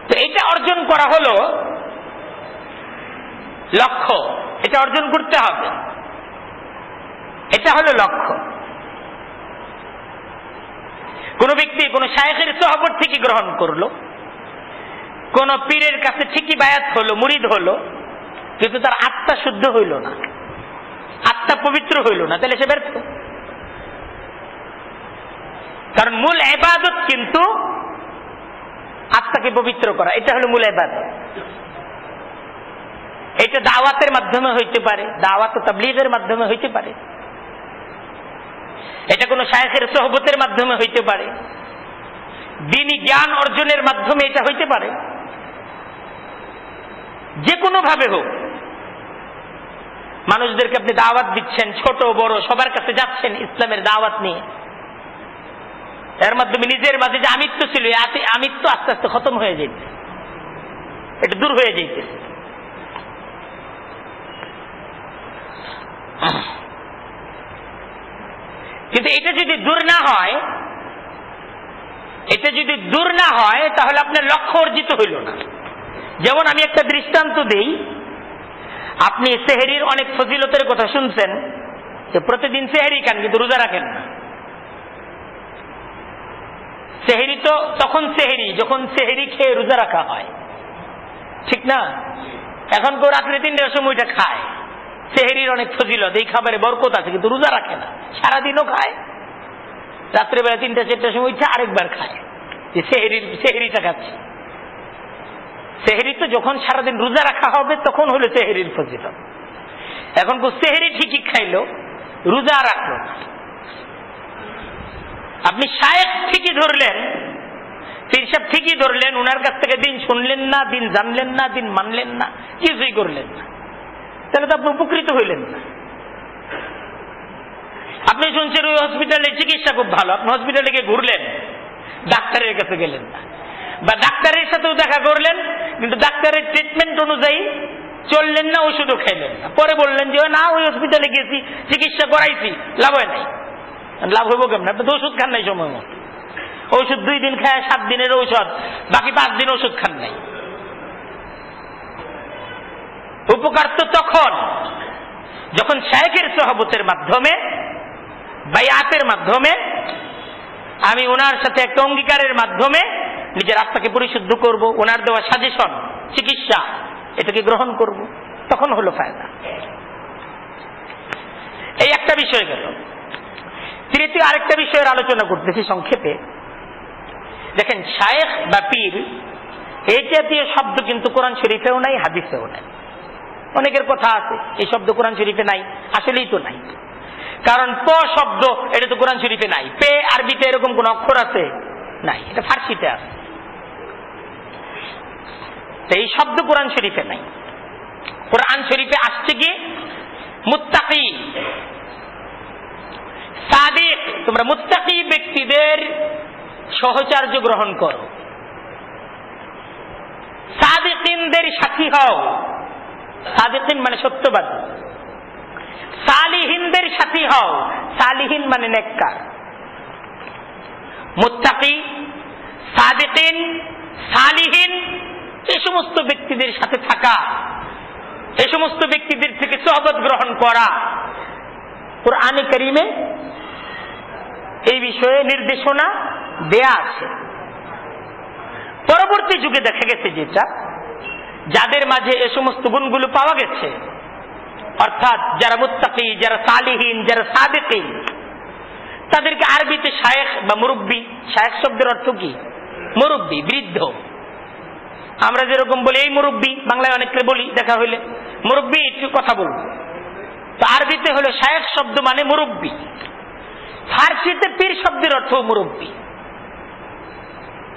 তো এটা অর্জন করা হলো লক্ষ্য, এটা অর্জন করতে হবে, এটা হলো লক্ষ্য। কোন ব্যক্তি কোন শায়েখের সোহবত থেকে গ্রহণ করলো, কোন পীরের কাছে ঠিকই বায়াত হলো, মুরিদ হলো, কিন্তু তার আত্মা শুদ্ধ হইল না, আত্মা পবিত্র হইল না, তাহলে সে ব্যর্থ। কারণ মূল ইবাদত কিন্তু আত্মাকে পবিত্র করা, এটা হলো মূল ইবাদত। এটা দাওয়াতের মাধ্যমে হইতে পারে, দাওয়াত ও তাবলীগের মাধ্যমে হইতে পারে, এটা কোন শায়েখের সোহবতের মাধ্যমে হইতে পারে, দ্বীনি জ্ঞান অর্জনের মাধ্যমে এটা হইতে পারে। যে কোনো ভাবে হোক, মানুষদেরকে আপনি দাওয়াত দিচ্ছেন, ছোট বড় সবার কাছে যাচ্ছেন ইসলামের দাওয়াত নিয়ে, এর মাধ্যমে নিজের মাঝে যে আমিত্ব ছিল, আমিত্ব আস্তে আস্তে খতম হয়ে যাইতেছে, এটা দূর হয়ে যাইতেছে। কিন্তু এটা যদি দূর না হয়, এটা যদি দূর না হয়, তাহলে আপনার লক্ষ্য অর্জিত হইল না। যেমন আমি একটা দৃষ্টান্ত দেই, আপনি সেহরির অনেক ফজিলতের কথা শুনছেন, যে প্রতিদিন সেহরি খান কিন্তু রোজা রাখেন না। সেহরি তো তখন সেহরি যখন সেহরি খেয়ে রোজা রাখা হয়, ঠিক না? এখন কেউ রাত্রে 3টার সময়টা খায়, সেহরির অনেক ফজিলত, এই খাবারে বরকত আছে, কিন্তু রোজা রাখে না, সারাদিনও খায়, রাত্রেবেলা 3টা 4টার সময় ইচ্ছা আরেকবার খায়। যে সেহরিটা খাচ্ছে। সেহরি তো যখন সারাদিন রোজা রাখা হবে তখন হলো সেহরির ফজিলত। এখন সেহরি ঠিকই খাইলো, রোজা রাখলো না। আপনি শায়েখ ঠিকই ধরলেন, পীর সাহেব ঠিকই ধরলেন, উনার কাছ থেকে দিন শুনলেন না, দিন জানলেন না, দিন মানলেন না, কিছুই করলেন না, তাহলে তো আপনি উপকৃত হইলেন না। আপনি শুনছেন ওই হসপিটালে চিকিৎসা খুব ভালো, আপনি হসপিটালে গিয়ে ঘুরলেন, ডাক্তারের কাছে গেলেন না, বা ডাক্তারের সাথেও দেখা করলেন কিন্তু ডাক্তারের ট্রিটমেন্ট অনুযায়ী চললেন না, ওষুধও খাইলেন না। পরে বললেন যে না ওই হসপিটালে গেছি, চিকিৎসা করাইছি, লাভ হয় নাই। লাভ হইব কেমন? আপনি তো ওষুধ খান নাই সময় মতো। ওষুধ 2 দিন খায়, 7 দিনের ঔষধ, বাকি 5 দিন ওষুধ খান নাই। উপকার তো তখন যখন শায়েখের সোহবতের মাধ্যমে, বাইআতের মাধ্যমে, আমি ওনার সাথে একটা অঙ্গীকারের মাধ্যমে নিজের আত্মাকে পরিশুদ্ধ করব, ওনার দেওয়া সাজেশন, চিকিৎসা এটাকে গ্রহণ করব, তখন হলো ফায়দা। এই একটা বিষয় গেল। তৃতীয় আরেকটা বিষয়ের আলোচনা করতেছি সংক্ষেপে। দেখেন, শায়েখ বা পীর এই জাতীয় শব্দ কিন্তু কোরআন শরীফেও নাই, হাদিসেও নাই। অনেকের কথা আছে এই শব্দ কোরআন শরীফে নাই, আসলেই তো নাই। কারণ প শব্দ এটা তো কোরআন শরীফে নাই। পে আরবিতে এরকম কোন অক্ষর আছে? নাই, এটা ফার্সিতে আছে। এই শব্দ কোরআন শরীফে নাই। কোরআন শরীফে আসছে কি মুত্তাকি, সাদিক। তোমরা মুত্তাকি ব্যক্তিদের সহচর্য গ্রহণ করো, সাদিকিনদের সাথী হও। সাদিকিন মানে সত্যবাদী। সালিহিনদের সাথী হও, সালিহিন মানে নেককার। মুত্তাকি, সাদিকিন, সালিহিন এই সমস্ত ব্যক্তিদের সাথে থাকা, এই সমস্ত ব্যক্তিদের থেকে সোহবত গ্রহণ করা, কুরআনে কারীমে এই বিষয়ে নির্দেশনা দেয়া আছে। পরবর্তী যুগে দেখা গেছে যেটা, যাদের মাঝে এ সমস্ত গুণগুলো পাওয়া গেছে, অর্থাৎ যারা মুত্তাকি, যারা সালিহিন, যারা সাদিকিন, তাদেরকে আরবিতে শায়েখ বা মুরব্বী। শায়েখ শব্দের অর্থ কি? মুরব্বী, বৃদ্ধ। আমরা যেরকম বলি এই মুরব্বী, বাংলায় অনেককে বলি দেখা হইলে মুরব্বী, একটু কথা বলবো। তো আরবিতে হলো শায়েখ শব্দ মানে মুরব্বী। ফার্সিতে পীর শব্দের অর্থ মুরব্বী,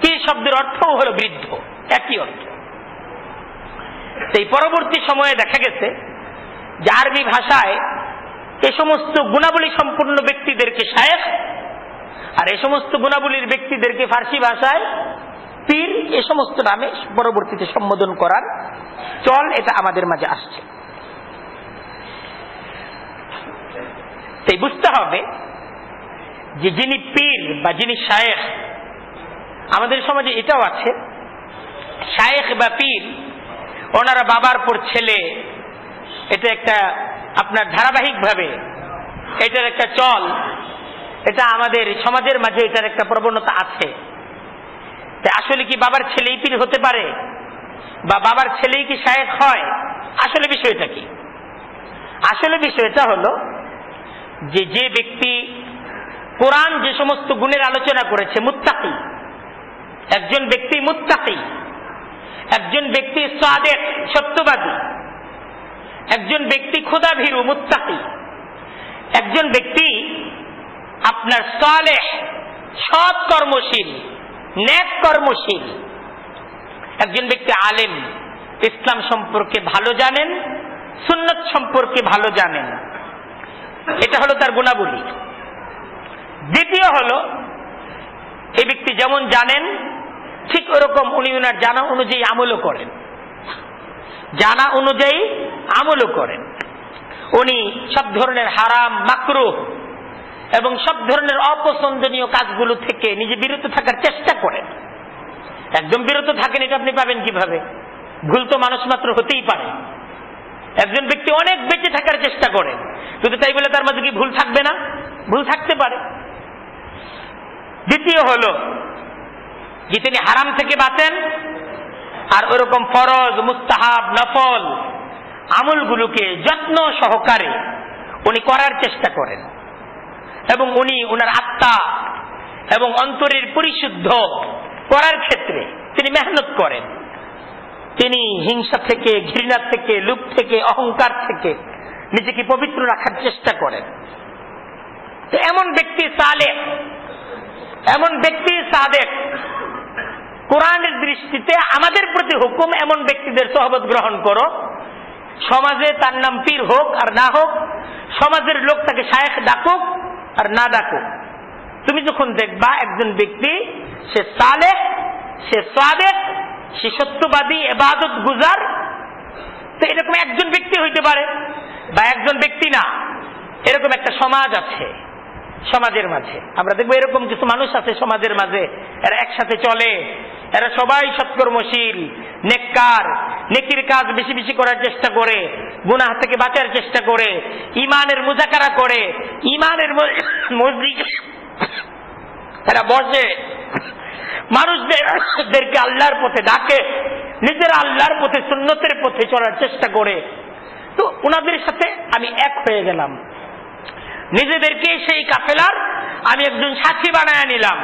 পীর শব্দের অর্থও হলো বৃদ্ধ, একই অর্থ। এই পরবর্তী সময়ে দেখা গেছে যে আরবি ভাষায় এ সমস্ত গুণাবলী সম্পন্ন ব্যক্তিদেরকে শায়েখ, আর এ সমস্ত গুণাবলীর ব্যক্তিদেরকে ফার্সি ভাষায় পীর, এ সমস্ত নামে পরবর্তীতে সম্বোধন করার চল এটা আমাদের মাঝে আসছে। তাই বুঝতে হবে যে যিনি পীর বা যিনি শায়েখ, আমাদের সমাজে এটাও আছে, শায়েখ বা পীর ওনারা বাবার পর ছেলে, এটা একটা আপনার ধারাবাহিকভাবে এটার একটা চল, এটা আমাদের সমাজের মাঝে এটার একটা প্রবণতা আছে। আসলে কি বাবার ছেলেই পীর হতে পারে, বা বাবার ছেলেই কি শায়েখ হয়? আসলে বিষয়টা কি? আসলে বিষয়টা হলো যে যে ব্যক্তি কোরআন যে সমস্ত গুণের আলোচনা করেছে, মুত্তাকি, একজন ব্যক্তি মুত্তাকি, একজন ব্যক্তি সাদেক, সত্যবাদী, একজন ব্যক্তি খোদাভীরু মুত্তাকি, একজন ব্যক্তি আপনার সালেহ, সৎ কর্মশীল, নেক কর্মশীল, একজন ব্যক্তি আলেম, ইসলাম সম্পর্কে ভালো জানেন, সুন্নাত সম্পর্কে ভালো জানেন, এটা হলো তার গুণাবলী। দ্বিতীয় হলো এই ব্যক্তি যেমন জানেন ঠিক ওরকম উনি ওনার জানা অনুযায়ী আমলও করেন, জানা অনুযায়ী আমলও করেন। উনি সব ধরনের হারাম, মাকরুহ এবং সব ধরনের অপছন্দনীয় কাজগুলো থেকে নিজে বিরত থাকার চেষ্টা করেন। একদম বিরত থাকেন এটা আপনি পাবেন কিভাবে? ভুল তো মানুষ মাত্র হতেই পারে। একজন ব্যক্তি অনেক বেঁচে থাকার চেষ্টা করেন, কিন্তু তাই বলে তার মাঝে কি ভুল থাকবে না? ভুল থাকতে পারে। দ্বিতীয় হলো যে তিনি হারাম থেকে বাঁচেন, আর ওরকম ফরজ, মুস্তাহাব, নফল আমলগুলোকে যত্ন সহকারে উনি করার চেষ্টা করেন, এবং উনি ওনার আত্মা এবং অন্তরের পরিশুদ্ধ করার ক্ষেত্রে তিনি মেহনত করেন, তিনি হিংসা থেকে, ঘৃণা থেকে, লোভ থেকে, অহংকার থেকে নিজেকে পবিত্র রাখার চেষ্টা করেন। তো এমন ব্যক্তি সালেহ, এমন ব্যক্তি সাদেক। কোরআনের দৃষ্টিতে আমাদের প্রতি হুকুম এমন ব্যক্তিদের সোহবত গ্রহণ করো। সমাজে তার নাম পীর হোক আর না হোক, সমাজের লোক তাকে শায়েখ ডাকুক আর না ডাকুক, তুমি যখন দেখবা একজন ব্যক্তি সে সালেহ, সে সাদেক, সে সত্যবাদী, ইবাদত গুজার, তো এরকম একজন ব্যক্তি হইতে পারে, বা একজন ব্যক্তি না, এরকম একটা সমাজ আছে। সমাজের মাঝে আমরা দেখবো এরকম কিছু মানুষ আছে সমাজের মাঝে, এরা একসাথে চলে, এরা সবাই সৎকর্মশীল, নেককার, নেকির কাজ বেশি বেশি করার চেষ্টা করে, গুনাহ থেকে বাঁচার চেষ্টা করে, ইমানের মুজাকারা করে, ইমানের মজলিস এরা বসে, মানুষদেরকে আল্লাহর পথে ডাকে, নিজেরা আল্লাহর পথে, সুন্নতের পথে চলার চেষ্টা করে। তো ওনাদের সাথে আমি এক হয়ে গেলাম, নিজেদেরকে সেই কাফেলার আমি একজন সাথী বানায় নিলাম।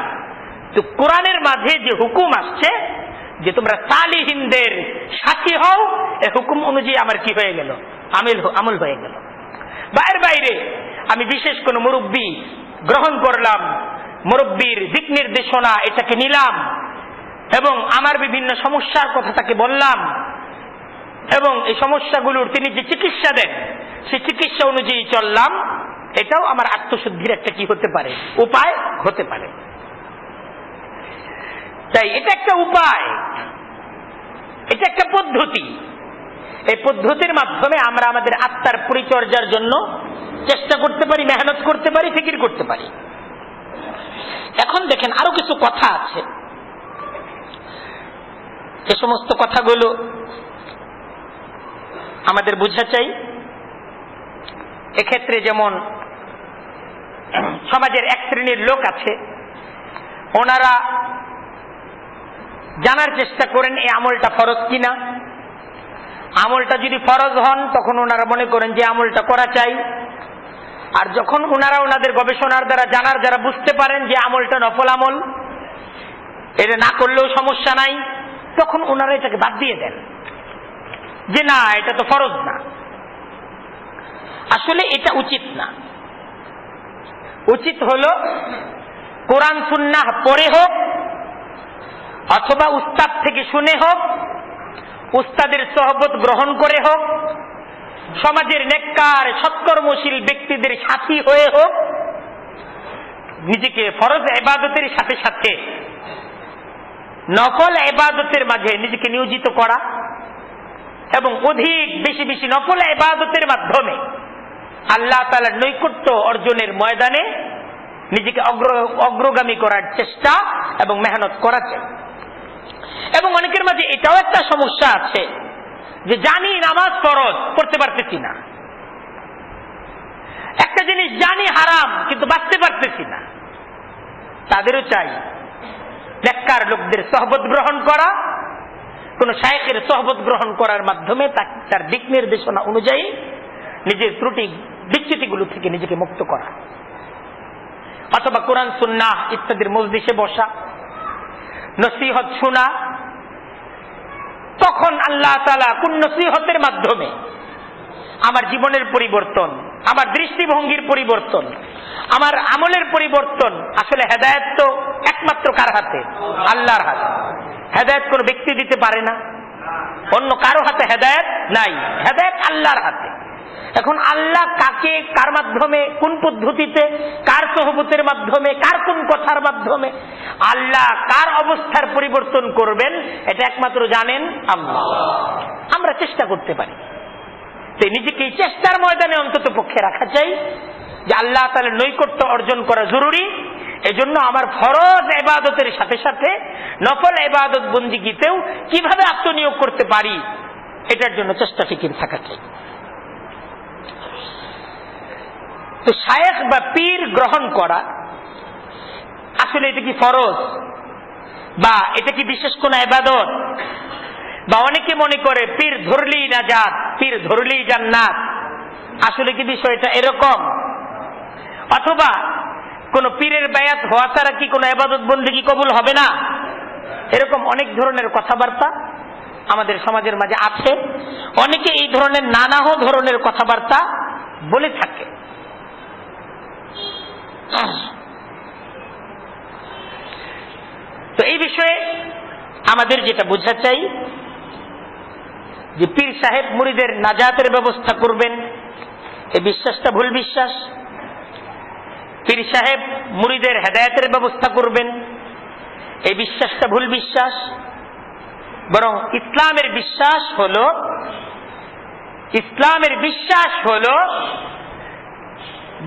তো কোরআনের মাঝে যে হুকুম আসছে যে তোমরা সালিহিনদের সাথী হও, এই হুকুম অনুযায়ী আমার কি হয়ে গেল, আমল হয়ে গেল। বাইরে আমি বিশেষ কোন মুরব্বী গ্রহণ করলাম, মুরব্বীর দিক নির্দেশনা এটাকে নিলাম, এবং আমার বিভিন্ন সমস্যার কথা তাকে বললাম, এবং এই সমস্যাগুলোর তিনি যে চিকিৎসা দেন সেই চিকিৎসা অনুযায়ী চললাম। এটাও আমার আত্মশুদ্ধির একটা কি হতে পারে, উপায় হতে পারে। তাই এটা একটা উপায়, এটা একটা পদ্ধতি। এই পদ্ধতির মাধ্যমে আমরা আমাদের আত্মার পরিচর্যার জন্য চেষ্টা করতে পারি, মেহনত করতে পারি, ফিকির করতে পারি। এখন দেখেন আরো কিছু কথা আছে, যে সমস্ত কথাগুলো আমাদের বোঝা চাই। এক্ষেত্রে যেমন সমাজের এক শ্রেণীর লোক আছে, ওনারা জানার চেষ্টা করেন এই আমলটা ফরজ কিনা। আমলটা যদি ফরজ হন তখন ওনারা মনে করেন যে আমলটা করা চাই, আর যখন ওনারা ওনাদের গবেষণার দ্বারা জানার দ্বারা বুঝতে পারেন যে আমলটা নফল আমল, এটা না করলেও সমস্যা নাই, তখন ওনারা এটাকে বাদ দিয়ে দেন যে না, এটা তো ফরজ না। আসলে এটা উচিত না। উচিত হলো কোরআন সুন্নাহ পড়ে হোক, অথবা উস্তাদ থেকে শুনে হোক, উস্তাদের সোহবত গ্রহণ করে হোক, সমাজের নেককার সৎকর্মশীল ব্যক্তিদের সাথী হয়ে হোক, নিজেকে ফরজ ইবাদতের সাথে সাথে নফল ইবাদতের মাঝে নিজেকে নিয়োজিত করা, এবং অধিক বেশি বেশি নফল ইবাদতের মাধ্যমে আল্লাহ তাআলার নৈকট্য অর্জনের ময়দানে নিজেকে অগ্রগামী করার চেষ্টা এবং মেহনত করা চাই। এবং অনেকের মাঝে এটাও একটা সমস্যা আছে যে জানি নামাজ ফরজ, পড়তে পারতেছি না। একটা জিনিস জানি হারাম, কিন্তু বাঁচতে পারতেছি না। তাদেরও চাই নেককার লোকদের সোহবত গ্রহণ করা, কোন শায়েখের সোহবত গ্রহণ করার মাধ্যমে তার দিক নির্দেশনা অনুযায়ী নিজের ত্রুটি বিচ্যুতিগুলো থেকে নিজেকে মুক্ত করা, অথবা কোরআন সুন্নাহ ইত্যাদির মজলিসে বসা, নসিহত শোনা। তখন আল্লাহ তাআলা কোন নসিহতের মাধ্যমে আমার জীবনের পরিবর্তন, আমার দৃষ্টিভঙ্গির পরিবর্তন, আমার আমলের পরিবর্তন। আসলে হেদায়েত তো একমাত্র কার হাতে? আল্লাহর হাতে। হেদায়েত কোন ব্যক্তি দিতে পারে না, অন্য কারো হাতে হেদায়েত নাই, হেদায়েত আল্লাহর হাতে। এখন আল্লাহ কাকে, কার মাধ্যমে, কোন পদ্ধতিতে, কার সোহবতের মাধ্যমে, কার কোন কথার মাধ্যমে আল্লাহ কার অবস্থার পরিবর্তন করবেন, এটা একমাত্র জানেন আল্লাহ। আমরা চেষ্টা করতে পারি, তাই নিজেকে এই চেষ্টার ময়দানে অন্তত পক্ষে রাখা চাই যে আল্লাহ তাআলার নৈকট্য অর্জন করা জরুরি। এজন্য আমার ফরজ ইবাদতের সাথে সাথে নফল ইবাদত বন্দিগিতেও কিভাবে আত্মনিয়োগ করতে পারি, এটার জন্য চেষ্টা ফিকির থাকা চাই। তো শায়েখ বা পীর গ্রহণ করা আসলে এটা কি ফরজ, বা এটা কি বিশেষ কোন ইবাদত? বা অনেকে মনে করে পীর ধরলেই নাজাত, পীর ধরলেই জান্নাত। আসলে কি বিষয়টা এরকম? অথবা কোন পীরের বায়াত হওয়া ছাড়া কি কোন ইবাদত বন্দেগী কবুল হবে না? এরকম অনেক ধরনের কথাবার্তা আমাদের সমাজের মাঝে আছে। অনেকে এই ধরনের নানাহ ধরনের কথাবার্তা বলে থাকে। তো এই বিষয়ে আমাদের যেটা বোঝা চাই যে পীর সাহেব মুরিদের নাজাতের ব্যবস্থা করবেন, এই বিশ্বাসটা ভুল বিশ্বাস। পীর সাহেব মুরিদের হেদায়েতের ব্যবস্থা করবেন, এই বিশ্বাসটা ভুল বিশ্বাস। বরং ইসলামের বিশ্বাস হলো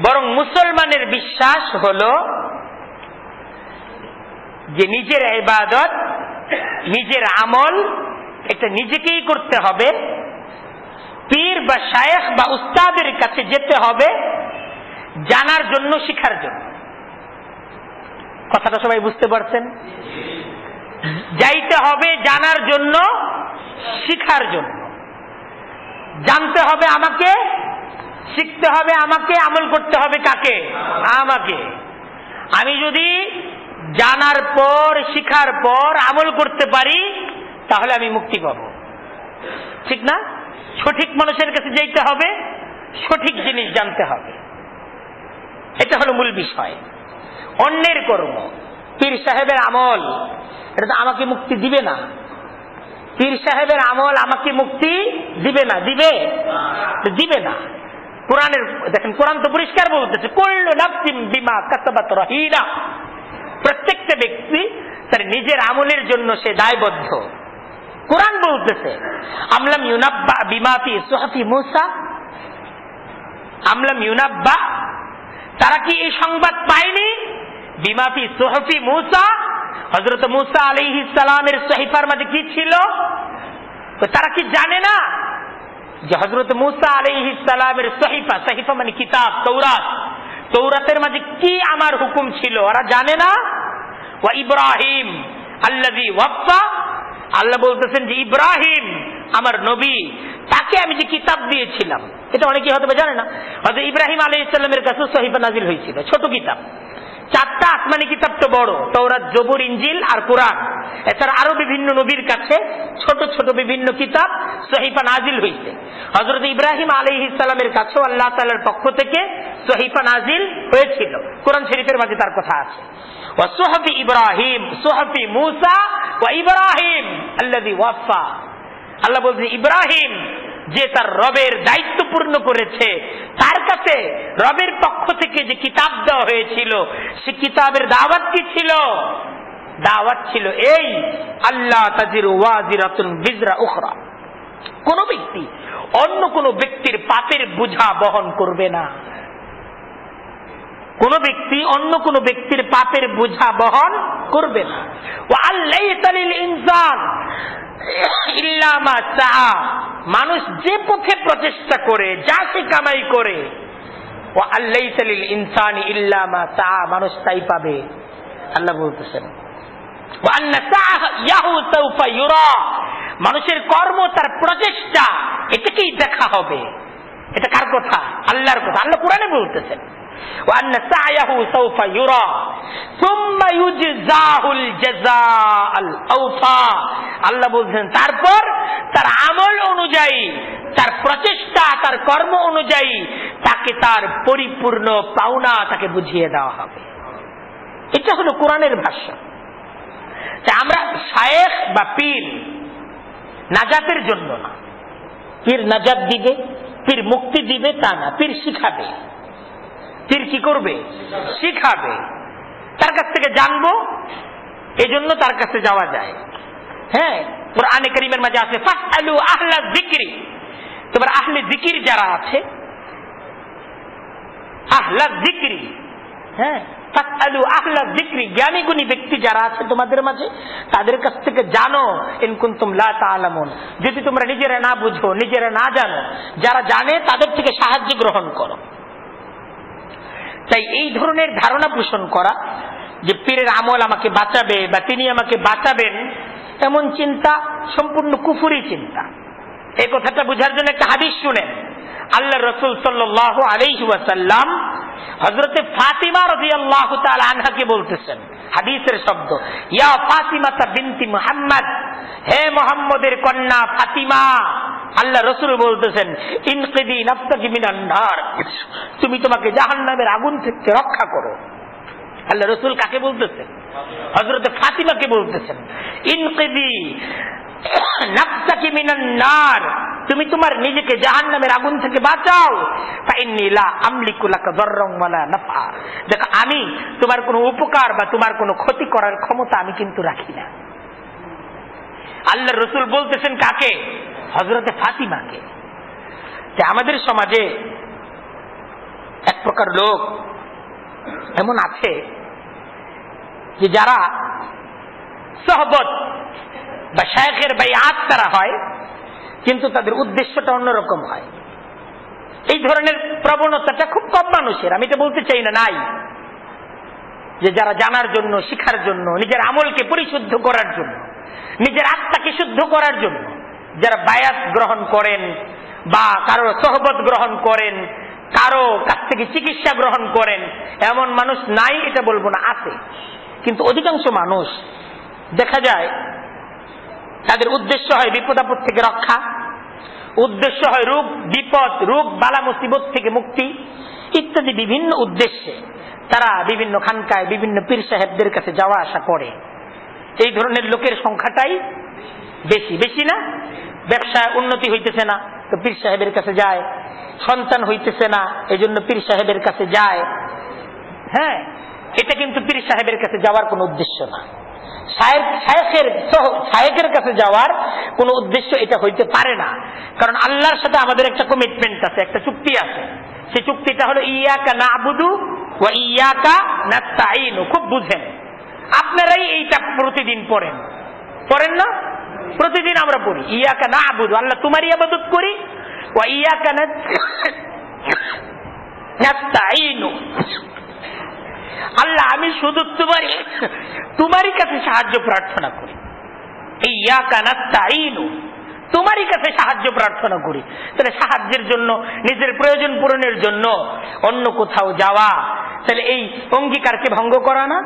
বরং মুসলমানের বিশ্বাস হলো যে নিজের ইবাদত, নিজের আমল এটা নিজেকেই করতে হবে, পীর বা শায়েখ বা উস্তাদের কাছে যেতে হবে জানার জন্য, শিখার জন্য। কথাটা সবাই বুঝতে পারছেন? যাইতে হবে জানার জন্য, শিখার জন্য। জানতে হবে আমাকে, শিখতে হবে আমাকে, আমল করতে হবে কাকে? আমাকে। আমি যদি জানার পর, শিখার পর আমল করতে পারি তাহলে আমি মুক্তি পাবো, ঠিক না? সঠিক মানুষের কাছে যেতে হবে, সঠিক জিনিস জানতে হবে, এটা হলো মূল বিষয়। অন্যের কর্ম, পীর সাহেবের আমল, এটা তো আমাকে মুক্তি দিবে না। পীর সাহেবের আমল আমাকে মুক্তি দিবে না, দিবে না। কোরআনের দেখেন, কোরআন তো পরিষ্কার বলতেছে, কুল্লু নাফসিন বিমা কাসাবাত রাহিনা, প্রত্যেকটা ব্যক্তি তার নিজের আমলের জন্য সে দায়বদ্ধ। কোরআন বলতেছে আমলাম ইউনাব্বা বিমা ফি সুহফি মূসা, আমলাম ইউনাব্বা, তারা কি এই সংবাদ পায়নি? বিমা ফি সুহফি মূসা, হযরত মূসা আলাইহিস সালামের সহিফার মধ্যে কি ছিল? তো তারা কি জানে না যে হযরত মূসা আলাইহিস সালামের সহিফা, সহিফা মানে কিতাব, তৌরাত, তৌরাতের মাঝে কি আমার হুকুম ছিল ওরা জানে না? ওয়া ইব্রাহিম আল্লাযী ওয়াফা, আল্লাহ বলতেছেন যে ইব্রাহিম আমার নবী, তাকে আমি যে কিতাব দিয়েছিলাম, এটা অনেকেই হয়তো জানে না। হযরত ইব্রাহিম আলাইহিস সালামের কাছে সহিফা নাজিল হয়েছিল, ছোট কিতাব। 4টা আসমানি কিতাব তো বড়, তৌরাত, জবুর, ইনজিল আর কোরআন। এছাড়া আরো বিভিন্ন নবীর কাছে ছোট ছোট বিভিন্ন কিতাব, সহিফা নাজিল হয়েছে। হযরত ইব্রাহিম আলাইহিস সালামের কাছেও আল্লাহ তাআলার পক্ষ থেকে সহিফা নাজিল হয়েছিল। কোরআন শরীফের মাঝে তার কথা আছে, ওয়া সুহফি ইব্রাহিম, সুহফি মূসা ওয়া ইব্রাহিম আল্লাযী ওয়াফা। আল্লাহ বলছেন ইব্রাহিম যে তার রবের দায়িত্ব পূর্ণ করেছে, তার কাছে রবের পক্ষ থেকে যে কিতাব দেওয়া হয়েছিল, সে কিতাবের দাওয়াত কি ছিল? দাওয়াত ছিল এই, আল্লাহ তাজিরু ওয়াজিরাতুন বিজরা উখরা, কোন ব্যক্তি অন্য কোন ব্যক্তির পাপের বোঝা বহন করবে না। কোন ব্যক্তি অন্য কোন ব্যক্তির পাপের বোঝা বহন করবে না। ওয়া আল্লাইসা লিল ইনসান ইল্লা মা সাআ, মানুষ যে পথে প্রচেষ্টা করে, যা সে কামাই করে, ওয়া আল্লাইসা লিল ইনসানি ইল্লা মা সাআ, মানুষ তাই পাবে। আল্লাহ বলতেছেন ওয়া আন্না সাআহু সাওফা ইউরা, মানুষের কর্ম, তার প্রচেষ্টা, এটাকেই দেখা হবে। এটা কার কথা? আল্লাহর কথা। আল্লাহ কোরআনে বলতেছেন وأن سعيه سوف يرى ثم يجزاه الجزاء الأوفى, আল্লাহ বলছেন তারপর তার আমল অনুযায়ী, তার প্রচেষ্টা, তার কর্ম অনুযায়ী তাকে তার পরিপূর্ণ পাওনা তাকে বুঝিয়ে দেওয়া হবে। এটা হলো কোরআনের ভাষা। আমরা শায়েখ বা পীর নাজাতের জন্য না, পীর নাজাত দিবে, পীর মুক্তি দিবে তা না, পীর শিখাবে। পীর কি করবে? শিখাবে। তার কাছ থেকে জানবো, এজন্য তার কাছে যাওয়া যায়। হ্যাঁ, কোরআনে কারীমের মাঝে আছে ফাসআলু আহলা যিকরি, তোমার আহলে যিকির যারা আছে, আহলা যিকরি, হ্যাঁ, ফাসআলু আহলা যিকরি, জ্ঞানী গুণী ব্যক্তি যারা আছে তোমাদের মাঝে, তাদের কাছ থেকে জানো, ইন কুনতুম লা তাআলামুন, যদি তোমরা নিজেরা না বুঝো, নিজেরা না জানো, যারা জানে তাদের থেকে সাহায্য গ্রহণ করো। তাই এই ধরনের ধারণা পোষণ করা যে পীরের আমল আমাকে বাঁচাবে বা তিনি আমাকে বাঁচাবেন, এমন চিন্তা সম্পূর্ণ কুফরি চিন্তা। এই কথাটা বোঝার জন্য একটা হাদিস শুনেন। আল্লাহ রাসূল সাল্লাল্লাহু আলাইহি ওয়াসাল্লাম হযরতে ফাতিমা রাদিয়াল্লাহু তাআলা আনহাকে বলতেছেন, হাদিসের শব্দ, ইয়া ফাতিমা বিনতি মুহাম্মদ, হে মুহাম্মদের কন্যা ফাতিমা। আল্লাহ রাসূল বলতেছেন, ইনকিদি নাফসাকি মিনান নার, তুমি তোমাকে জাহান্নামের আগুন থেকে রক্ষা করো। আল্লাহ রাসূল কাকে বলতেছেন? হযরতে ফাতিমাকে বলতেছেন, ইনকিদি নাফসাকি মিনান নার, তুমি তোমার নিজেকে জাহান্নামের আগুন থেকে বাঁচাও। ফাইন্নী লা আমলিকু লাকা দাররান ওয়ালা নাফআ, দেখো আমি তোমার কোনো উপকার বা তোমার কোনো ক্ষতি করার ক্ষমতা আমি কিন্তু রাখি না। আল্লাহর রাসূল বলতেছেন কাকে? হযরতে ফাতিমাকে। যে আমাদের সমাজে এক প্রকার লোক এমন আছে যে যারা সোহবত বা শায়েখের বাইআত তারা হয়, কিন্তু তাদের উদ্দেশ্যটা অন্যরকম হয়। এই ধরনের প্রবণতাটা খুব কম মানুষের, আমি তো বলতে চাই না নাই, যে যারা জানার জন্য, শিখার জন্য, নিজের আমলকে পরিশুদ্ধ করার জন্য, নিজের আত্মাকে শুদ্ধ করার জন্য যারা বায়াত গ্রহণ করেন বা কারো সোহবত গ্রহণ করেন, কারো কাছ থেকে চিকিৎসা গ্রহণ করেন, এমন মানুষ নাই এটা বলবো না, আছে। কিন্তু অধিকাংশ মানুষ দেখা যায় তাদের উদ্দেশ্য হয় বিপদ আপদ থেকে রক্ষা, উদ্দেশ্য হয় রোগ বিপদ, রোগ বালা মুসিবত থেকে মুক্তি ইত্যাদি বিভিন্ন উদ্দেশ্যে তারা বিভিন্ন খানকায়, বিভিন্ন পীর সাহেবদের কাছে যাওয়া আসা করে। এই ধরনের লোকের সংখ্যাটাই বেশি, বেশি না? ব্যবসায় উন্নতি হইতেছে না তো পীর সাহেবের কাছে যায়, সন্তান হইতেছে না এই জন্য পীর সাহেবের কাছে যায়। হ্যাঁ, এটা কিন্তু পীর সাহেবের কাছে যাওয়ার কোনো উদ্দেশ্য না। শায়েখের কাছে যাওয়ার কোন উদ্দেশ্য এটা হইতে পারে না, কারণ আল্লাহর সাথে আমাদের একটা কমিটমেন্ট আছে, একটা চুক্তি আছে। সেই চুক্তিটা হলো ইয়াকা না'বুদু ওয়া ইয়াকা নাস্তাঈন। খুব বুঝেন, আপনারাই এইটা প্রতিদিন পড়েন, পড়েন না? প্রতিদিন আমরা পড়ি ইয়াকা না'বুদু, আল্লাহ তোমারই ইবাদত করি, ওয়া ইয়াকা নাস্তাঈন, আল্লাহ আমি শুধু তোমারই কাছে সাহায্য প্রার্থনা করি। ইয়াকা নাস্তাঈনু, তোমারই কাছে সাহায্য প্রার্থনা করি। তাহলে সাহায্যের জন্য, নিজের প্রয়োজন পূরণের জন্য অন্য কোথাও যাওয়া, তাহলে এই অঙ্গীকারকে ভঙ্গ করা না?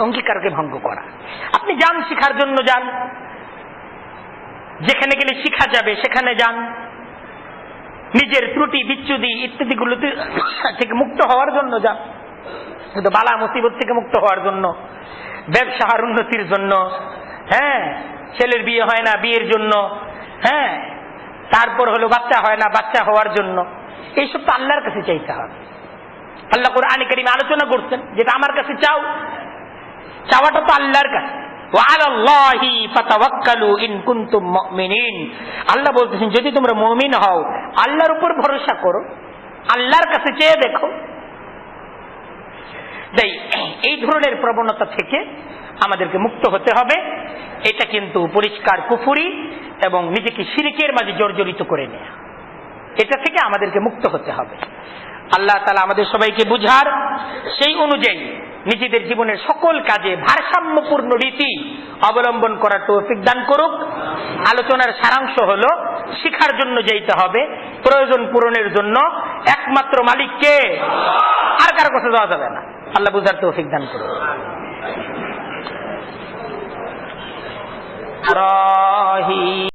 অঙ্গীকারকে ভঙ্গ করা। আপনি যান শিখার জন্য, যান, যেখানে গেলে শিখা যাবে সেখানে যান, নিজের ত্রুটি বিচ্যুতি ইত্যাদিগুলো থেকে মুক্ত হওয়ার জন্য যান, কিন্তু বালা মুসিবত থেকে মুক্ত হওয়ার জন্য, ব্যবসার উন্নতির জন্য, হ্যাঁ, ছেলের বিয়ে হয় না বিয়ের জন্য, হ্যাঁ, তারপর হলো বাচ্চা হয় না বাচ্চা হওয়ার জন্য, এইসব তো আল্লাহর কাছে চাইতে হবে। আল্লাহ কোরআনে কারীমে আলোচনা করছেন, যেটা আমার কাছে চাও, চাওয়াটা তো আল্লাহর কাছে। ওয়া আলাল্লাহি ফাতাওয়াক্কালু ইন কুনতুম মুমিনিন, আল্লাহ বলতেছেন যদি তোমরা মুমিন হও আল্লাহর উপর ভরসা করো, আল্লাহর কাছে চেয়ে দেখো। তাই এই ধরনের প্রবণতা থেকে আমাদেরকে মুক্ত হতে হবে। এটা কিন্তু পরিষ্কার কুফরি এবং নিজেকে শিরকের মাঝে জর্জরিত করে নেয়া, এটা থেকে আমাদেরকে মুক্ত হতে হবে। আল্লাহ তাআলা আমাদের সবাইকে বুঝার, সেই অনুযায়ী নিজেদের জীবনের সকল কাজে ভারসাম্যপূর্ণ রীতি অবলম্বন করার তৌফিক দান করুক। আলোচনার সারাংশ হলো, শিখার জন্য যেতে হবে, প্রয়োজন পূরণের জন্য একমাত্র মালিককে, আর কারো কাছে যাওয়া যাবে না। আল্লাহ বুঝার তৌফিক দান করুক।